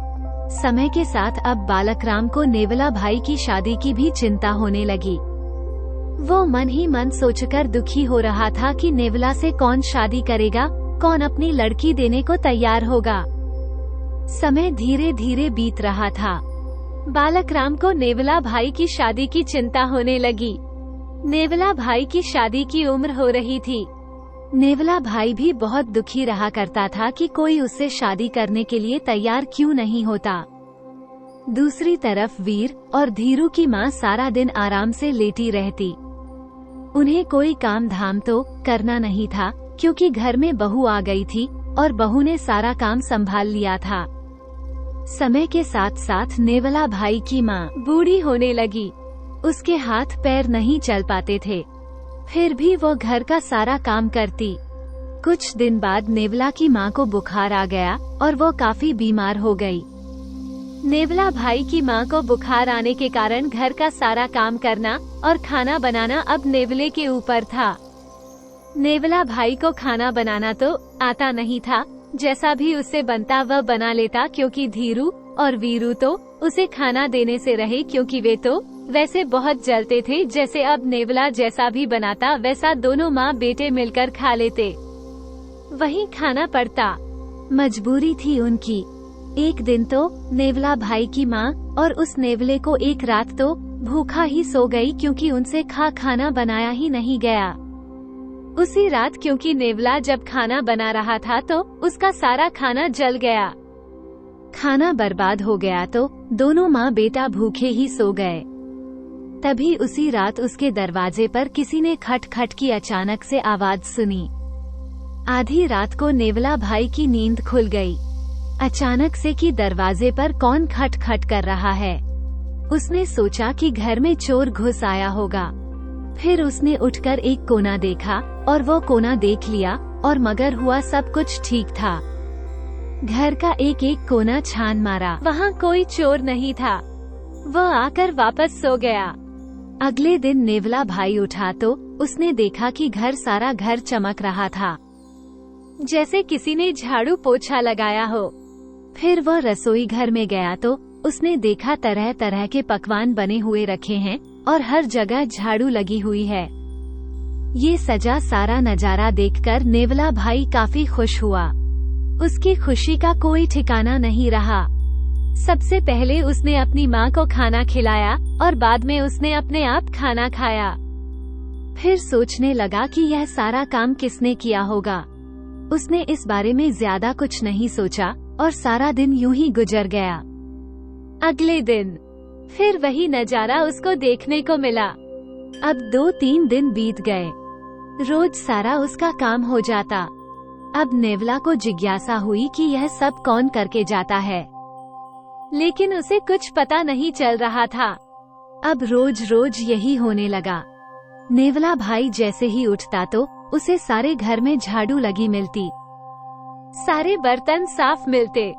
समय के साथ अब बालकराम को नेवला भाई की शादी की भी चिंता होने लगी। वो मन ही मन सोचकर दुखी हो रहा था कि नेवला से कौन शादी करेगा, कौन अपनी लड़की देने को तैयार होगा। समय धीरे धीरे बीत रहा था। बालकराम को नेवला भाई की शादी की चिंता होने लगी। नेवला भाई की शादी की उम्र हो रही थी। नेवला भाई भी बहुत दुखी रहा करता था कि कोई उससे शादी करने के लिए तैयार क्यों नहीं होता। दूसरी तरफ वीर और धीरू की माँ सारा दिन आराम से लेटी रहती। उन्हें कोई काम धाम तो करना नहीं था क्योंकि घर में बहू आ गई थी और बहू ने सारा काम संभाल लिया था। समय के साथ साथ नेवला भाई की माँ बूढ़ी होने लगी। उसके हाथ पैर नहीं चल पाते थे, फिर भी वो घर का सारा काम करती। कुछ दिन बाद नेवला की माँ को बुखार आ गया और वो काफी बीमार हो गई। नेवला भाई की माँ को बुखार आने के कारण घर का सारा काम करना और खाना बनाना अब नेवले के ऊपर था। नेवला भाई को खाना बनाना तो आता नहीं था, जैसा भी उससे बनता वह बना लेता क्योंकि धीरू और वीरू तो उसे खाना देने से रहे क्योंकि वे तो वैसे बहुत जलते थे। जैसे अब नेवला जैसा भी बनाता वैसा दोनों माँ बेटे मिलकर खा लेते। वहीं खाना पड़ता, मजबूरी थी उनकी। एक दिन तो नेवला भाई की माँ और उस नेवले को एक रात तो भूखा ही सो गई क्योंकि उनसे खाना बनाया ही नहीं गया। उसी रात क्योंकि नेवला जब खाना बना रहा था तो उसका सारा खाना जल गया। खाना बर्बाद हो गया तो दोनों माँ बेटा भूखे ही सो गए। तभी उसी रात उसके दरवाजे पर किसी ने खट खट की अचानक से आवाज सुनी। आधी रात को नेवला भाई की नींद खुल गई। अचानक से कि दरवाजे पर कौन खट खट कर रहा है। उसने सोचा कि घर में चोर घुस आया होगा। फिर उसने उठकर एक कोना देखा और वो कोना देख लिया और मगर हुआ सब कुछ ठीक था। घर का एक एक कोना छान मारा, वहाँ कोई चोर नहीं था। वह आकर वापस सो गया। अगले दिन नेवला भाई उठा तो उसने देखा कि सारा घर चमक रहा था, जैसे किसी ने झाड़ू पोछा लगाया हो। फिर वह रसोई घर में गया तो उसने देखा तरह तरह के पकवान बने हुए रखे हैं और हर जगह झाड़ू लगी हुई है। ये सजा सारा नजारा देखकर नेवला भाई काफी खुश हुआ। उसकी खुशी का कोई ठिकाना नहीं रहा। सबसे पहले उसने अपनी माँ को खाना खिलाया और बाद में उसने अपने आप खाना खाया। फिर सोचने लगा कि यह सारा काम किसने किया होगा। उसने इस बारे में ज्यादा कुछ नहीं सोचा और सारा दिन यूं ही गुजर गया। अगले दिन फिर वही नजारा उसको देखने को मिला। अब 2-3 दिन बीत गए। रोज सारा उसका काम हो जाता। अब नेवला को जिज्ञासा हुई कि यह सब कौन करके जाता है, लेकिन उसे कुछ पता नहीं चल रहा था। अब रोज रोज यही होने लगा। नेवला भाई जैसे ही उठता तो उसे सारे घर में झाड़ू लगी मिलती, सारे बर्तन साफ मिलते,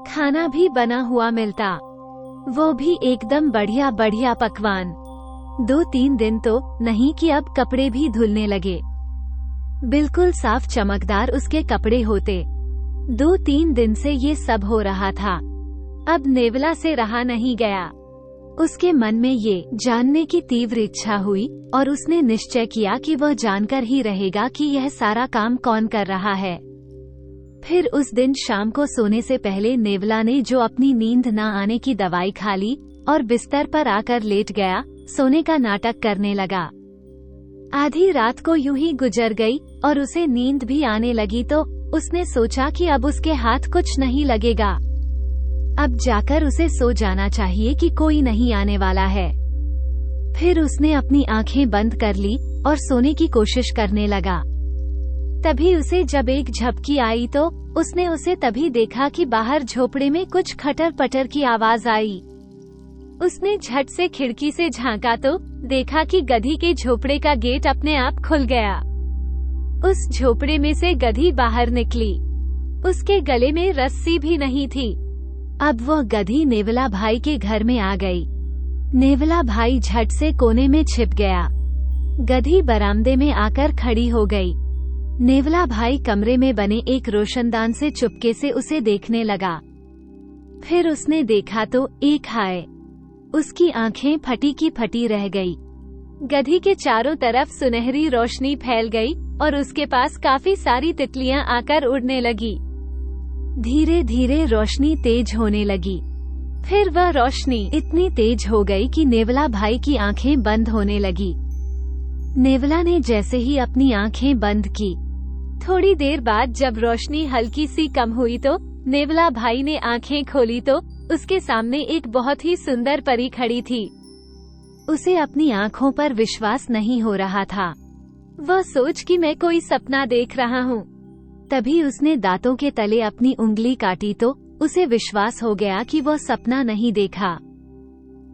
खाना भी बना हुआ मिलता, वो भी एकदम बढ़िया बढ़िया पकवान। 2-3 दिन तो नहीं कि अब कपड़े भी धुलने लगे। बिल्कुल साफ चमकदार उसके कपड़े होते। 2-3 दिन से ये सब हो रहा था। अब नेवला से रहा नहीं गया। उसके मन में ये जानने की तीव्र इच्छा हुई और उसने निश्चय किया कि वह जानकर ही रहेगा कि यह सारा काम कौन कर रहा है। फिर उस दिन शाम को सोने से पहले नेवला ने जो अपनी नींद न आने की दवाई खा ली और बिस्तर पर आकर लेट गया, सोने का नाटक करने लगा। आधी रात को यूं ही गुजर गई और उसे नींद भी आने लगी तो उसने सोचा कि अब उसके हाथ कुछ नहीं लगेगा, अब जाकर उसे सो जाना चाहिए कि कोई नहीं आने वाला है। फिर उसने अपनी आंखें बंद कर ली और सोने की कोशिश करने लगा। तभी उसे जब एक झपकी आई तो उसने उसे तभी देखा कि बाहर झोपड़े में कुछ खटर पटर की आवाज आई। उसने झट से खिड़की से झांका तो देखा कि गधी के झोपड़े का गेट अपने आप खुल गया। उस झोपड़े में से गधी बाहर निकली। उसके गले में रस्सी भी नहीं थी। अब वह गधी नेवला भाई के घर में आ गई। नेवला भाई झट से कोने में छिप गया। गधी बरामदे में आकर खड़ी हो गई। नेवला भाई कमरे में बने एक रोशनदान से चुपके से उसे देखने लगा। फिर उसने देखा तो एक हाय, उसकी आंखें फटी की फटी रह गई। गधी के चारों तरफ सुनहरी रोशनी फैल गई और उसके पास काफी सारी तितलियां आकर उड़ने लगी। धीरे धीरे रोशनी तेज होने लगी। फिर वह रोशनी इतनी तेज हो गई कि नेवला भाई की आंखें बंद होने लगी। नेवला ने जैसे ही अपनी आंखें बंद की, थोड़ी देर बाद जब रोशनी हल्की सी कम हुई तो नेवला भाई ने आंखें खोली तो उसके सामने एक बहुत ही सुंदर परी खड़ी थी। उसे अपनी आंखों पर विश्वास नहीं हो रहा था। वह सोच कि मैं कोई सपना देख रहा हूँ। तभी उसने दांतों के तले अपनी उंगली काटी तो उसे विश्वास हो गया कि वह सपना नहीं देखा।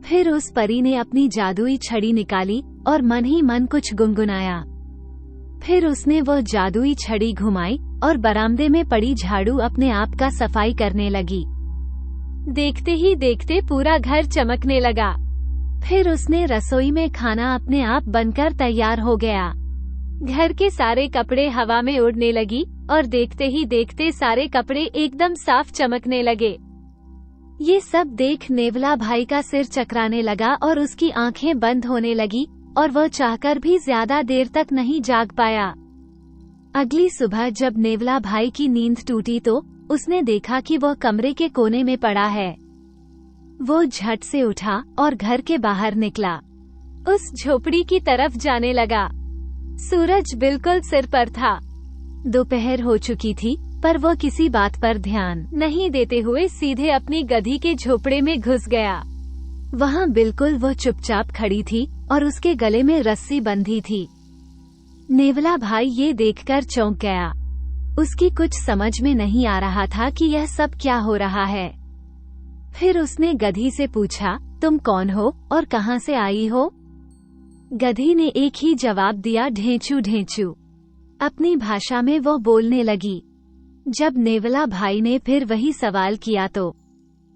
फिर उस परी ने अपनी जादुई छड़ी निकाली और मन ही मन कुछ गुनगुनाया। फिर उसने वह जादुई छड़ी घुमाई और बरामदे में पड़ी झाड़ू अपने आप का सफाई करने लगी। देखते ही देखते पूरा घर चमकने लगा। फिर उसने रसोई में खाना अपने आप बनकर तैयार हो गया। घर के सारे कपड़े हवा में उड़ने लगी और देखते ही देखते सारे कपड़े एकदम साफ चमकने लगे। ये सब देख नेवला भाई का सिर चकराने लगा और उसकी आंखें बंद होने लगी और वह चाहकर भी ज्यादा देर तक नहीं जाग पाया। अगली सुबह जब नेवला भाई की नींद टूटी तो उसने देखा कि वह कमरे के कोने में पड़ा है। वो झट से उठा और घर के बाहर निकला। उस झोपड़ी की तरफ जाने लगा। सूरज बिल्कुल सिर पर था। दोपहर हो चुकी थी पर वो किसी बात पर ध्यान नहीं देते हुए सीधे अपनी गधी के झोपड़े में घुस गया। वहाँ बिल्कुल वो चुपचाप खड़ी थी और उसके गले में रस्सी बंधी थी। नेवला भाई ये देखकर चौंक गया। उसकी कुछ समझ में नहीं आ रहा था कि यह सब क्या हो रहा है। फिर उसने गधी से पूछा, तुम कौन हो और कहाँ से आई हो? गधी ने एक ही जवाब दिया, ढेंचू ढेंचू। अपनी भाषा में वो बोलने लगी। जब नेवला भाई ने फिर वही सवाल किया तो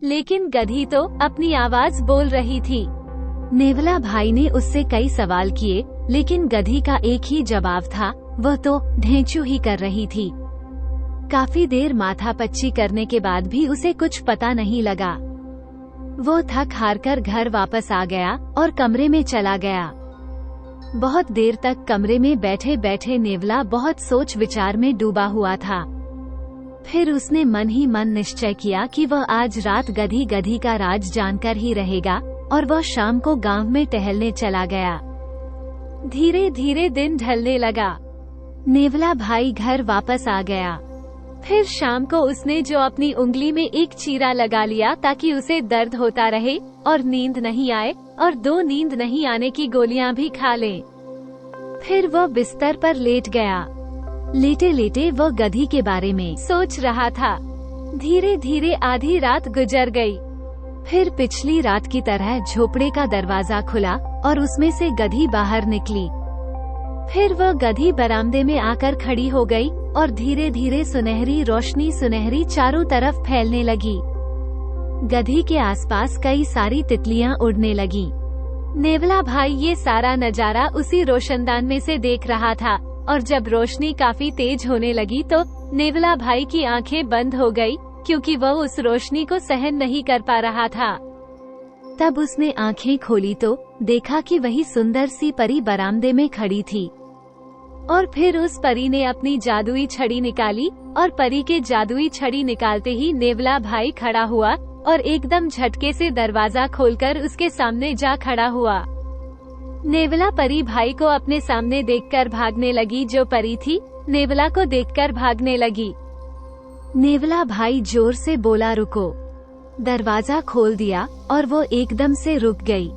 लेकिन गधी तो अपनी आवाज बोल रही थी। नेवला भाई ने उससे कई सवाल किए लेकिन गधी का एक ही जवाब था, वह तो ढेंचू ही कर रही थी। काफी देर माथापच्ची करने के बाद भी उसे कुछ पता नहीं लगा। वो थक हार कर घर वापस आ गया और कमरे में चला गया। बहुत देर तक कमरे में बैठे बैठे नेवला बहुत सोच विचार में डूबा हुआ था। फिर उसने मन ही मन निश्चय किया कि वह आज रात गधी का राज जानकर ही रहेगा और वह शाम को गांव में टहलने चला गया। धीरे धीरे दिन ढलने लगा। नेवला भाई घर वापस आ गया। फिर शाम को उसने जो अपनी उंगली में एक चीरा लगा लिया ताकि उसे दर्द होता रहे और नींद नहीं आए और 2 नींद नहीं आने की गोलियां भी खा ले। फिर वह बिस्तर पर लेट गया। लेटे लेटे वह गधी के बारे में सोच रहा था। धीरे धीरे आधी रात गुजर गई। फिर पिछली रात की तरह झोपड़े का दरवाजा खुला और उसमें से गधी बाहर निकली। फिर वह गधी बरामदे में आकर खड़ी हो गई और धीरे धीरे सुनहरी रोशनी सुनहरी चारों तरफ फैलने लगी। गधी के आसपास कई सारी तितलियां उड़ने लगी। नेवला भाई ये सारा नजारा उसी रोशनदान में से देख रहा था और जब रोशनी काफी तेज होने लगी तो नेवला भाई की आंखें बंद हो गई क्योंकि वह उस रोशनी को सहन नहीं कर पा रहा था। तब उसने आंखें खोली तो देखा कि वही सुंदर सी परी बरामदे में खड़ी थी। और फिर उस परी ने अपनी जादुई छड़ी निकाली और परी के जादुई छड़ी निकालते ही नेवला भाई खड़ा हुआ और एकदम झटके से दरवाजा खोलकर उसके सामने जा खड़ा हुआ। नेवला परी भाई को अपने सामने देखकर भागने लगी। जो परी थी नेवला को देखकर भागने लगी। नेवला भाई जोर से बोला, रुको। दरवाजा खोल दिया और वो एकदम से रुक गई।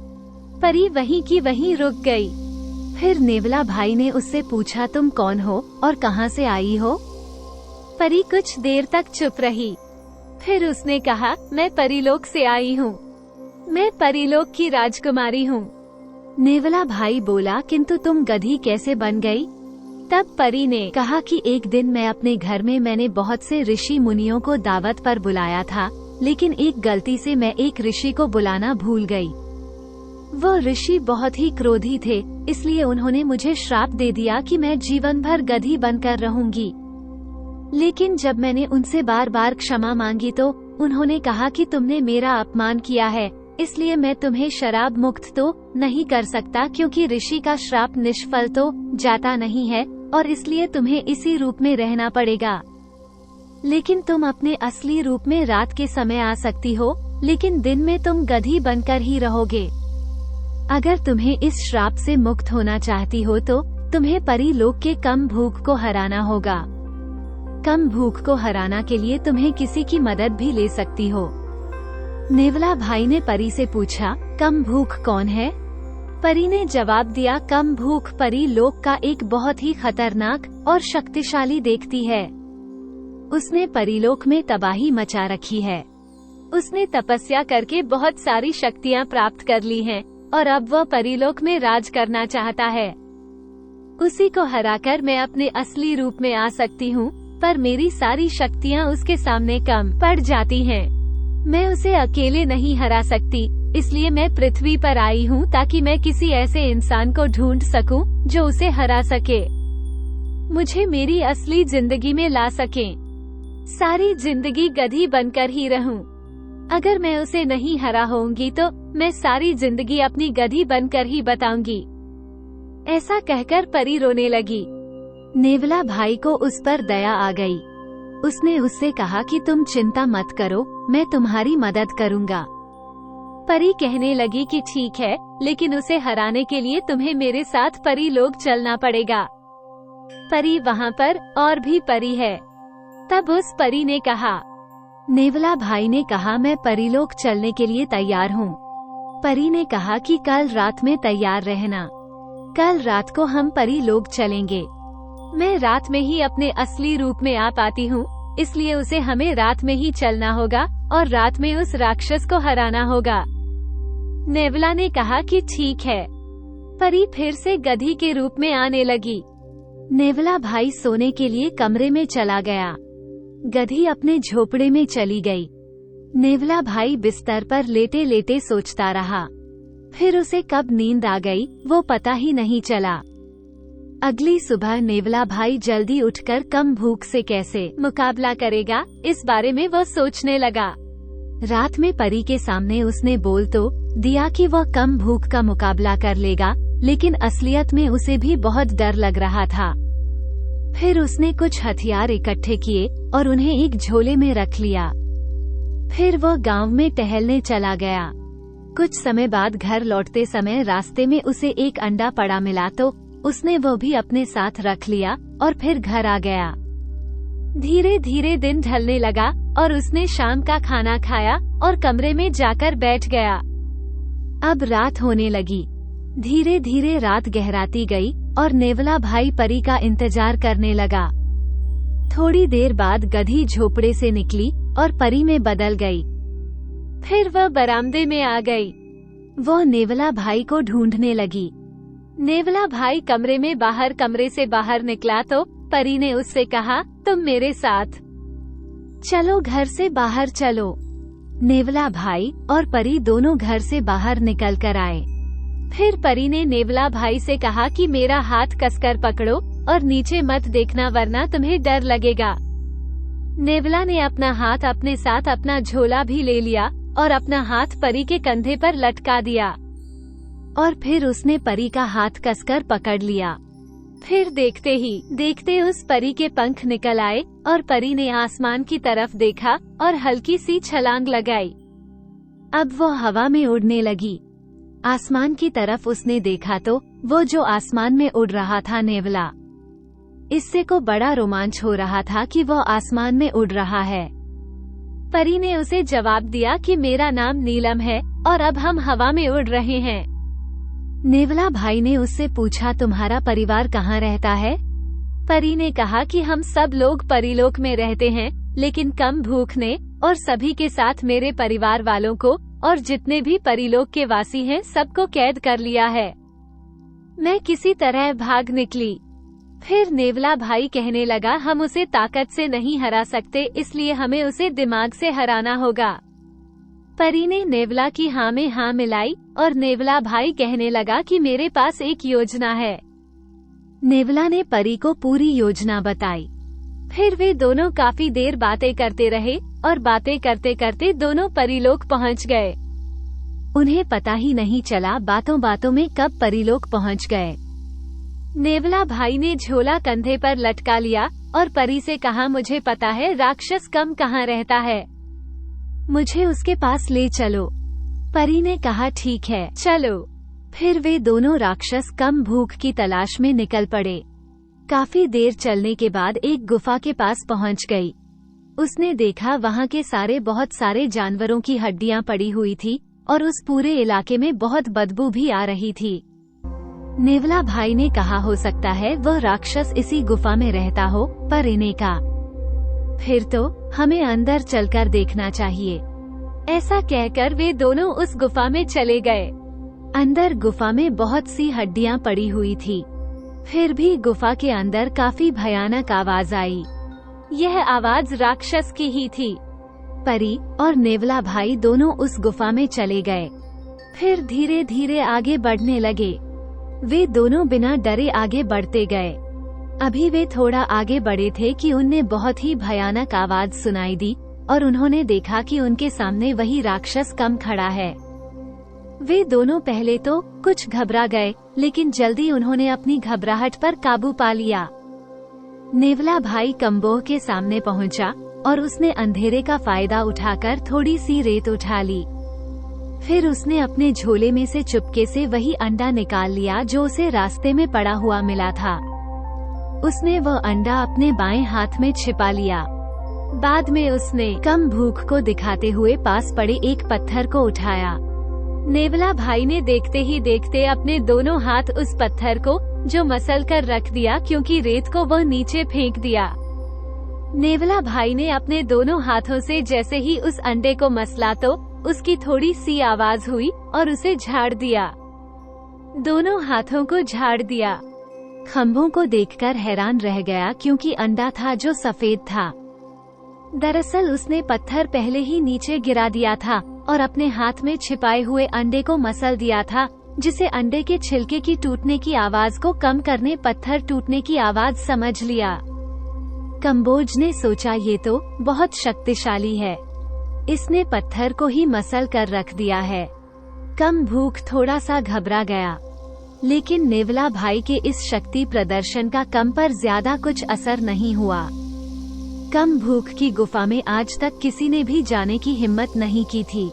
परी वहीं की वहीं रुक गई। फिर नेवला भाई ने उससे पूछा, तुम कौन हो और कहाँ से आई हो? परी कुछ देर तक चुप रही। फिर उसने कहा, मैं परीलोक से आई हूँ। मैं परीलोक की राजकुमारी हूँ। नेवला भाई बोला, किंतु तुम गधी कैसे बन गई? तब परी ने कहा कि एक दिन मैं अपने घर में मैंने बहुत से ऋषि मुनियों को दावत पर बुलाया था, लेकिन एक गलती से मैं एक ऋषि को बुलाना भूल गई। वो ऋषि बहुत ही क्रोधी थे, इसलिए उन्होंने मुझे श्राप दे दिया कि मैं जीवन भर गधी बनकर रहूंगी। लेकिन जब मैंने उनसे बार बार क्षमा मांगी तो उन्होंने कहा कि तुमने मेरा अपमान किया है, इसलिए मैं तुम्हें शराब मुक्त तो नहीं कर सकता, क्योंकि ऋषि का श्राप निष्फल तो जाता नहीं है और इसलिए तुम्हें इसी रूप में रहना पड़ेगा। लेकिन तुम अपने असली रूप में रात के समय आ सकती हो, लेकिन दिन में तुम गधी बनकर ही रहोगे। अगर तुम्हें इस श्राप से मुक्त होना चाहती हो तो तुम्हें परीलोक के कम भूख को हराना होगा। कम भूख को हराना के लिए तुम्हें किसी की मदद भी ले सकती हो। नेवला भाई ने परी से पूछा, कम भूख कौन है? परी ने जवाब दिया, कम भूख परीलोक का एक बहुत ही खतरनाक और शक्तिशाली देखती है। उसने परीलोक में तबाही मचा रखी है। उसने तपस्या करके बहुत सारी शक्तियाँ प्राप्त कर ली हैं और अब वह परीलोक में राज करना चाहता है। उसी को हराकर मैं अपने असली रूप में आ सकती हूँ, पर मेरी सारी शक्तियाँ उसके सामने कम पड़ जाती हैं। मैं उसे अकेले नहीं हरा सकती, इसलिए मैं पृथ्वी पर आई हूँ ताकि मैं किसी ऐसे इंसान को ढूंढ सकूं जो उसे हरा सके, मुझे मेरी असली जिंदगी में ला सके, सारी जिंदगी गधी बनकर ही रहूं। अगर मैं उसे नहीं हरा होंगी तो मैं सारी जिंदगी अपनी गधी बनकर ही बताऊंगी। ऐसा कहकर परी रोने लगी। नेवला भाई को उस पर दया आ गई। उसने उससे कहा कि तुम चिंता मत करो, मैं तुम्हारी मदद करूंगा। परी कहने लगी कि ठीक है, लेकिन उसे हराने के लिए तुम्हें मेरे साथ परीलोक चलना पड़ेगा। परी वहाँ पर और भी परी है। तब उस परी ने कहा, नेवला भाई ने कहा, मैं परीलोक चलने के लिए तैयार हूँ। परी ने कहा कि कल रात में तैयार रहना। कल रात को हम परीलोक चलेंगे। मैं रात में ही अपने असली रूप में आ पाती हूँ, इसलिए उसे हमें रात में ही चलना होगा और रात में उस राक्षस को हराना होगा। नेवला ने कहा कि ठीक है। परी फिर से गधी के रूप में आने लगी। नेवला भाई सोने के लिए कमरे में चला गया। गधी अपने झोपड़े में चली गई। नेवला भाई बिस्तर पर लेटे लेटे सोचता रहा। फिर उसे कब नींद आ गई वो पता ही नहीं चला। अगली सुबह नेवला भाई जल्दी उठकर कम भूख से कैसे मुकाबला करेगा, इस बारे में वह सोचने लगा। रात में परी के सामने उसने बोल तो दिया कि वह कम भूख का मुकाबला कर लेगा, लेकिन असलियत में उसे भी बहुत डर लग रहा था। फिर उसने कुछ हथियार इकट्ठे किए और उन्हें एक झोले में रख लिया। फिर वह गांव में टहलने चला गया। कुछ समय बाद घर लौटते समय रास्ते में उसे एक अंडा पड़ा मिला तो उसने वो भी अपने साथ रख लिया और फिर घर आ गया। धीरे धीरे दिन ढलने लगा और उसने शाम का खाना खाया और कमरे में जाकर बैठ गया। अब रात होने लगी। धीरे धीरे रात गहराती गई और नेवला भाई परी का इंतजार करने लगा। थोड़ी देर बाद गधी झोपड़े से निकली और परी में बदल गई। फिर वह बरामदे में आ गई। वो नेवला भाई को ढूंढने लगी। नेवला भाई कमरे से बाहर निकला तो परी ने उससे कहा, तुम मेरे साथ चलो, घर से बाहर चलो। नेवला भाई और परी दोनों घर से बाहर निकल कर आए। फिर परी ने नेवला भाई से कहा कि मेरा हाथ कसकर पकड़ो और नीचे मत देखना, वरना तुम्हें डर लगेगा। नेवला ने अपना हाथ अपने साथ अपना झोला भी ले लिया और अपना हाथ परी के कंधे पर लटका दिया और फिर उसने परी का हाथ कसकर पकड़ लिया। फिर देखते ही देखते उस परी के पंख निकल आए और परी ने आसमान की तरफ देखा और हल्की सी छलांग लगाई। अब वो हवा में उड़ने लगी। आसमान की तरफ उसने देखा तो वो जो आसमान में उड़ रहा था नेवला, इससे को बड़ा रोमांच हो रहा था कि वो आसमान में उड़ रहा है। परी ने उसे जवाब दिया कि मेरा नाम नीलम है और अब हम हवा में उड़ रहे हैं। नेवला भाई ने उससे पूछा, तुम्हारा परिवार कहाँ रहता है? परी ने कहा कि हम सब लोग परीलोक में रहते हैं, लेकिन कम भूखने और सभी के साथ मेरे परिवार वालों को और जितने भी परीलोक के वासी हैं सबको कैद कर लिया है। मैं किसी तरह भाग निकली। फिर नेवला भाई कहने लगा, हम उसे ताकत से नहीं हरा सकते, इसलिए हमें उसे दिमाग से हराना होगा। परी ने नेवला की हाँ में हाँ मिलाई और नेवला भाई कहने लगा कि मेरे पास एक योजना है। नेवला ने परी को पूरी योजना बताई। फिर वे दोनों काफी देर बातें करते रहे और बातें करते करते दोनों परीलोक पहुंच गए। उन्हें पता ही नहीं चला बातों बातों में कब परीलोक पहुंच गए। नेवला भाई ने झोला कंधे पर लटका लिया और परी से कहा, मुझे पता है राक्षस कम कहाँ रहता है, मुझे उसके पास ले चलो। परी ने कहा, ठीक है चलो। फिर वे दोनों राक्षस कम भूख की तलाश में निकल पड़े। काफी देर चलने के बाद एक गुफा के पास पहुंच गई। उसने देखा वहां के बहुत सारे जानवरों की हड्डियां पड़ी हुई थी और उस पूरे इलाके में बहुत बदबू भी आ रही थी। नेवला भाई ने कहा, हो सकता है वह राक्षस इसी गुफा में रहता हो, पर इन्हें का फिर तो हमें अंदर चलकर देखना चाहिए। ऐसा कहकर वे दोनों उस गुफा में चले गए। अंदर गुफा में बहुत सी हड्डियां पड़ी हुई थी। फिर भी गुफा के अंदर काफी भयानक आवाज आई। यह आवाज राक्षस की ही थी। परी और नेवला भाई दोनों उस गुफा में चले गए। फिर धीरे धीरे आगे बढ़ने लगे। वे दोनों बिना डरे आगे बढ़ते गए। अभी वे थोड़ा आगे बढ़े थे कि उन्हें बहुत ही भयानक आवाज सुनाई दी और उन्होंने देखा कि उनके सामने वही राक्षस कम खड़ा है। वे दोनों पहले तो कुछ घबरा गए, लेकिन जल्दी उन्होंने अपनी घबराहट पर काबू पा लिया। नेवला भाई कम्बोह के सामने पहुंचा और उसने अंधेरे का फायदा उठाकर थोड़ी सी रेत उठा ली। फिर उसने अपने झोले में से चुपके से वही अंडा निकाल लिया जो उसे रास्ते में पड़ा हुआ मिला था। उसने वह अंडा अपने बाएं हाथ में छिपा लिया। बाद में उसने कम भूख को दिखाते हुए पास पड़े एक पत्थर को उठाया। नेवला भाई ने देखते ही देखते अपने दोनों हाथ उस पत्थर को जो मसल कर रख दिया, क्योंकि रेत को वह नीचे फेंक दिया। नेवला भाई ने अपने दोनों हाथों से जैसे ही उस अंडे को मसला तो उसकी थोड़ी सी आवाज हुई और उसे झाड़ दिया। दोनों हाथों को झाड़ दिया। खंभों को देखकर हैरान रह गया, क्योंकि अंडा था जो सफेद था। दरअसल उसने पत्थर पहले ही नीचे गिरा दिया था और अपने हाथ में छिपाए हुए अंडे को मसल दिया था, जिसे अंडे के छिलके की टूटने की आवाज को कम करने पत्थर टूटने की आवाज समझ लिया। कम्बोज ने सोचा, ये तो बहुत शक्तिशाली है, इसने पत्थर को ही मसल कर रख दिया है। कम भूख थोड़ा सा घबरा गया, लेकिन नेवला भाई के इस शक्ति प्रदर्शन का कम पर ज्यादा कुछ असर नहीं हुआ। कम भूख की गुफा में आज तक किसी ने भी जाने की हिम्मत नहीं की थी,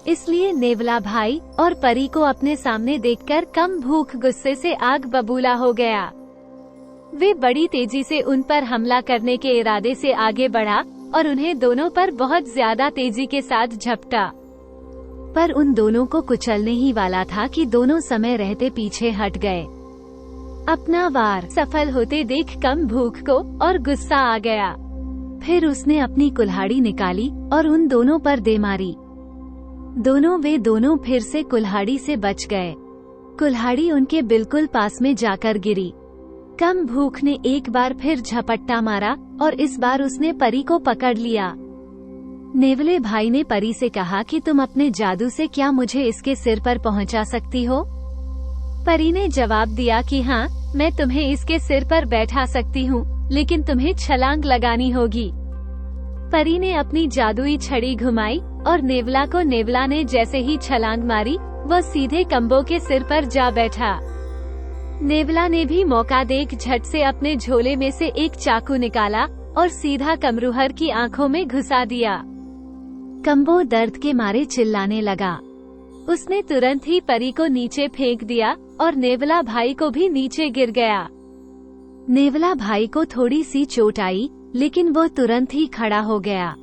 इसलिए नेवला भाई और परी को अपने सामने देखकर कम भूख गुस्से से आग बबूला हो गया। वे बड़ी तेजी से उन पर हमला करने के इरादे से आगे बढ़ा और उन्हें दोनों पर बहुत ज्यादा तेजी के साथ झपटा, पर उन दोनों को कुचलने ही वाला था कि दोनों समय रहते पीछे हट गए। अपना वार सफल होते देख कम भूख को और गुस्सा आ गया। फिर उसने अपनी कुल्हाड़ी निकाली और उन दोनों पर दे मारी। वे दोनों फिर से कुल्हाड़ी से बच गए। कुल्हाड़ी उनके बिल्कुल पास में जाकर गिरी। कम भूख ने एक बार फिर झपट्टा मारा और इस बार उसने परी को पकड़ लिया। नेवले भाई ने परी से कहा कि तुम अपने जादू से क्या मुझे इसके सिर पर पहुंचा सकती हो? परी ने जवाब दिया कि हाँ, मैं तुम्हें इसके सिर पर बैठा सकती हूँ, लेकिन तुम्हें छलांग लगानी होगी। परी ने अपनी जादुई छड़ी घुमाई और नेवला को नेवला ने जैसे ही छलांग मारी, वह सीधे कम्बो के सिर पर जा बैठा। नेवला ने भी मौका देख झट से अपने झोले में से एक चाकू निकाला और सीधा कमरूहर की आंखों में घुसा दिया। कम्बो दर्द के मारे चिल्लाने लगा। उसने तुरंत ही परी को नीचे फेंक दिया और नेवला भाई को भी नीचे गिर गया। नेवला भाई को थोड़ी सी चोट आई, लेकिन वो तुरंत ही खड़ा हो गया।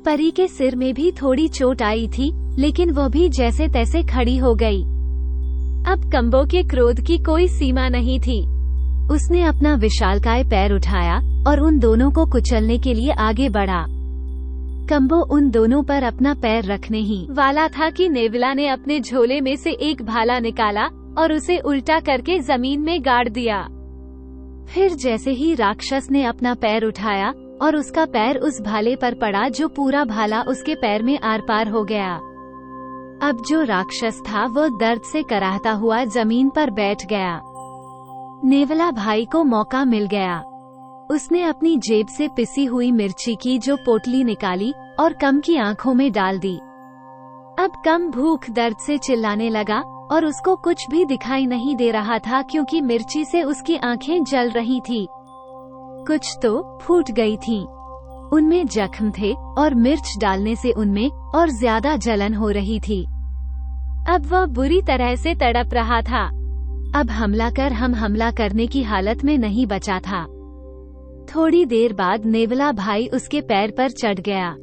परी के सिर में भी थोड़ी चोट आई थी, लेकिन वो भी जैसे तैसे खड़ी हो गई। अब कम्बो के क्रोध की कोई सीमा नहीं थी। उसने अपना विशालकाय पैर उठाया और उन दोनों को कुचलने के लिए आगे बढ़ा। कम्बो उन दोनों पर अपना पैर रखने ही वाला था कि नेवला ने अपने झोले में से एक भाला निकाला और उसे उल्टा करके जमीन में गाड़ दिया। फिर जैसे ही राक्षस ने अपना पैर उठाया और उसका पैर उस भाले पर पड़ा, जो पूरा भाला उसके पैर में आर पार हो गया। अब जो राक्षस था वो दर्द से कराहता हुआ जमीन पर बैठ गया। नेवला भाई को मौका मिल गया। उसने अपनी जेब से पिसी हुई मिर्ची की जो पोटली निकाली और कम की आंखों में डाल दी। अब कम भूख दर्द से चिल्लाने लगा और उसको कुछ भी दिखाई नहीं दे रहा था, क्योंकि मिर्ची से उसकी आंखें जल रही थी। कुछ तो फूट गई थीं। उनमें जख्म थे और मिर्च डालने से उनमें और ज्यादा जलन हो रही थी। अब वह बुरी तरह से तड़प रहा था। अब हमला कर हम हमला करने की हालत में नहीं बचा था। थोड़ी देर बाद नेवला भाई उसके पैर पर चढ़ गया।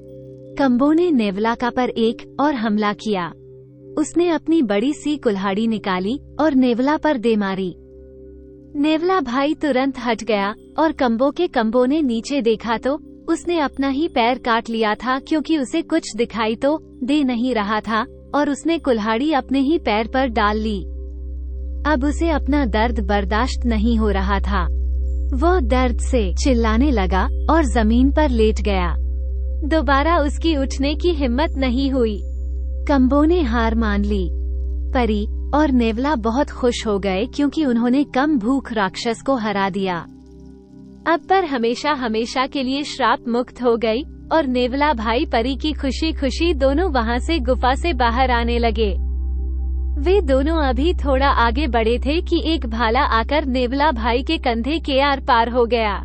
कम्बो ने नेवला का पर एक और हमला किया। उसने अपनी बड़ी सी कुल्हाड़ी निकाली और नेवला पर दे मारी। नेवला भाई तुरंत हट गया और कम्बो ने नीचे देखा तो उसने अपना ही पैर काट लिया था, क्योंकि उसे कुछ दिखाई तो दे नहीं रहा था और उसने कुल्हाड़ी अपने ही पैर पर डाल ली। अब उसे अपना दर्द बर्दाश्त नहीं हो रहा था। वो दर्द से चिल्लाने लगा और जमीन पर लेट गया। दोबारा उसकी उठने की हिम्मत नहीं हुई। कम्बो ने हार मान ली। परी और नेवला बहुत खुश हो गए, क्योंकि उन्होंने कम भूख राक्षस को हरा दिया। अब पर हमेशा हमेशा के लिए श्राप मुक्त हो गई और नेवला भाई परी की खुशी खुशी दोनों वहाँ से गुफा से बाहर आने लगे। वे दोनों अभी थोड़ा आगे बढ़े थे कि एक भाला आकर नेवला भाई के कंधे के आर पार हो गया।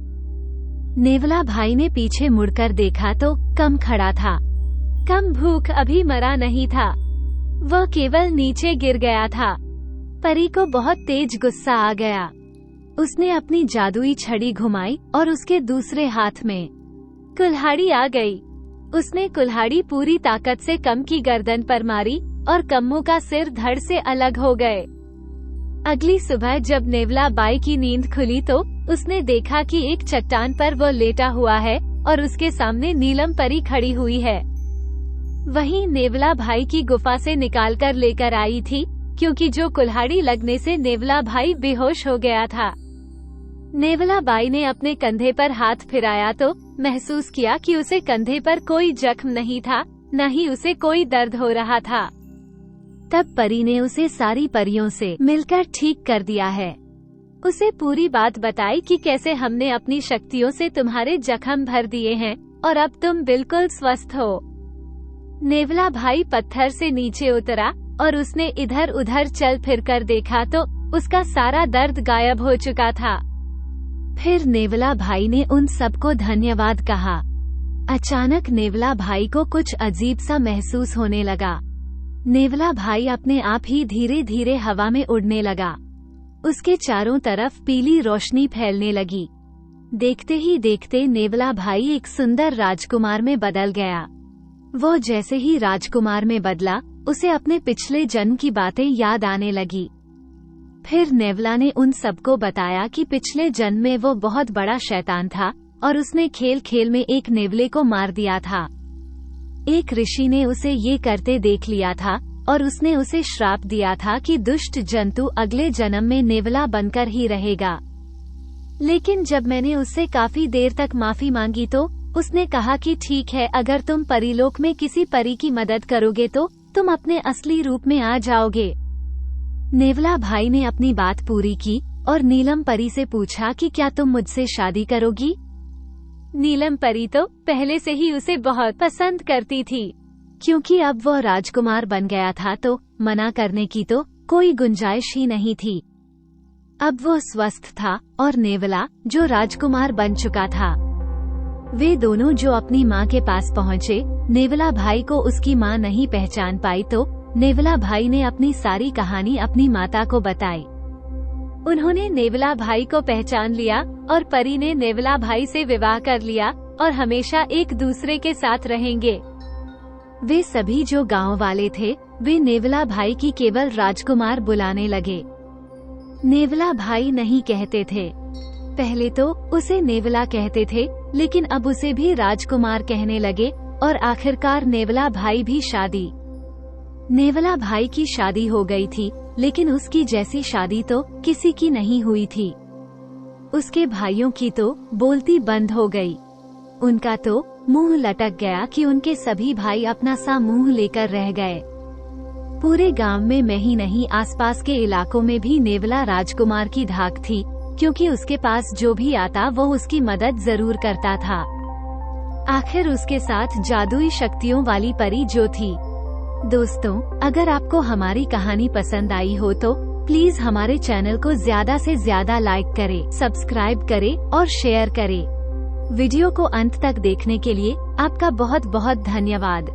नेवला भाई ने पीछे मुड़कर देखा तो कम खड़ा था। कम भूख अभी मरा नहीं था, वह केवल नीचे गिर गया था। परी को बहुत तेज गुस्सा आ गया। उसने अपनी जादुई छड़ी घुमाई और उसके दूसरे हाथ में कुल्हाड़ी आ गई। उसने कुल्हाड़ी पूरी ताकत से कम की गर्दन पर मारी और कम्मो का सिर धड़ से अलग हो गए। अगली सुबह जब नेवला बाई की नींद खुली तो उसने देखा कि एक चट्टान पर वो लेटा हुआ है और उसके सामने नीलम परी खड़ी हुई है। वहीं नेवला भाई की गुफा से निकालकर लेकर आई थी, क्योंकि जो कुल्हाड़ी लगने से नेवला भाई बेहोश हो गया था। नेवला बाई ने अपने कंधे पर हाथ फिराया तो महसूस किया कि उसे कंधे पर कोई जख्म नहीं था, न ही उसे कोई दर्द हो रहा था। तब परी ने उसे सारी परियों से मिलकर ठीक कर दिया है। उसे पूरी बात बताई कि कैसे हमने अपनी शक्तियों से तुम्हारे जख्म भर दिए हैं और अब तुम बिल्कुल स्वस्थ हो। नेवला भाई पत्थर से नीचे उतरा और उसने इधर उधर चल फिर कर देखा तो उसका सारा दर्द गायब हो चुका था। फिर नेवला भाई ने उन सबको धन्यवाद कहा। अचानक नेवला भाई को कुछ अजीब सा महसूस होने लगा। नेवला भाई अपने आप ही धीरे धीरे हवा में उड़ने लगा। उसके चारों तरफ पीली रोशनी फैलने लगी। देखते ही देखते नेवला भाई एक सुंदर राजकुमार में बदल गया। वो जैसे ही राजकुमार में बदला, उसे अपने पिछले जन्म की बातें याद आने लगी। फिर नेवला ने उन सबको बताया कि पिछले जन्म में वो बहुत बड़ा शैतान था और उसने खेल खेल में एक नेवले को मार दिया था। एक ऋषि ने उसे ये करते देख लिया था और उसने उसे श्राप दिया था कि दुष्ट जंतु अगले जन्म में नेवला बनकर ही रहेगा। लेकिन जब मैंने उससे काफी देर तक माफी मांगी तो उसने कहा कि ठीक है, अगर तुम परीलोक में किसी परी की मदद करोगे तो तुम अपने असली रूप में आ जाओगे। नेवला भाई ने अपनी बात पूरी की और नीलम परी से पूछा कि क्या तुम मुझसे शादी करोगी? नीलम परी तो पहले से ही उसे बहुत पसंद करती थी, क्योंकि अब वो राजकुमार बन गया था तो मना करने की तो कोई गुंजाइश ही नहीं थी। अब वो स्वस्थ था और नेवला जो राजकुमार बन चुका था। वे दोनों जो अपनी माँ के पास पहुँचे, नेवला भाई को उसकी माँ नहीं पहचान पाई तो नेवला भाई ने अपनी सारी कहानी अपनी माता को बताई। उन्होंने नेवला भाई को पहचान लिया और परी ने नेवला भाई से विवाह कर लिया और हमेशा एक दूसरे के साथ रहेंगे। वे सभी जो गांव वाले थे वे नेवला भाई की केवल राजकुमार बुलाने लगे। नेवला भाई नहीं कहते थे, पहले तो उसे नेवला कहते थे, लेकिन अब उसे भी राजकुमार कहने लगे और आखिरकार नेवला भाई भी शादी। नेवला भाई की शादी हो गई थी, लेकिन उसकी जैसी शादी तो किसी की नहीं हुई थी। उसके भाइयों की तो बोलती बंद हो गई। उनका तो मुंह लटक गया कि उनके सभी भाई अपना सा मुंह लेकर रह गए। पूरे गांव में मैं ही नहीं, आसपास के इलाकों में भी नेवला राजकुमार की धाक थी, क्योंकि उसके पास जो भी आता वो उसकी मदद जरूर करता था। आखिर उसके साथ जादुई शक्तियों वाली परी जो थी। दोस्तों, अगर आपको हमारी कहानी पसंद आई हो तो प्लीज हमारे चैनल को ज्यादा से ज्यादा लाइक करें, सब्सक्राइब करें और शेयर करें। वीडियो को अंत तक देखने के लिए आपका बहुत बहुत धन्यवाद।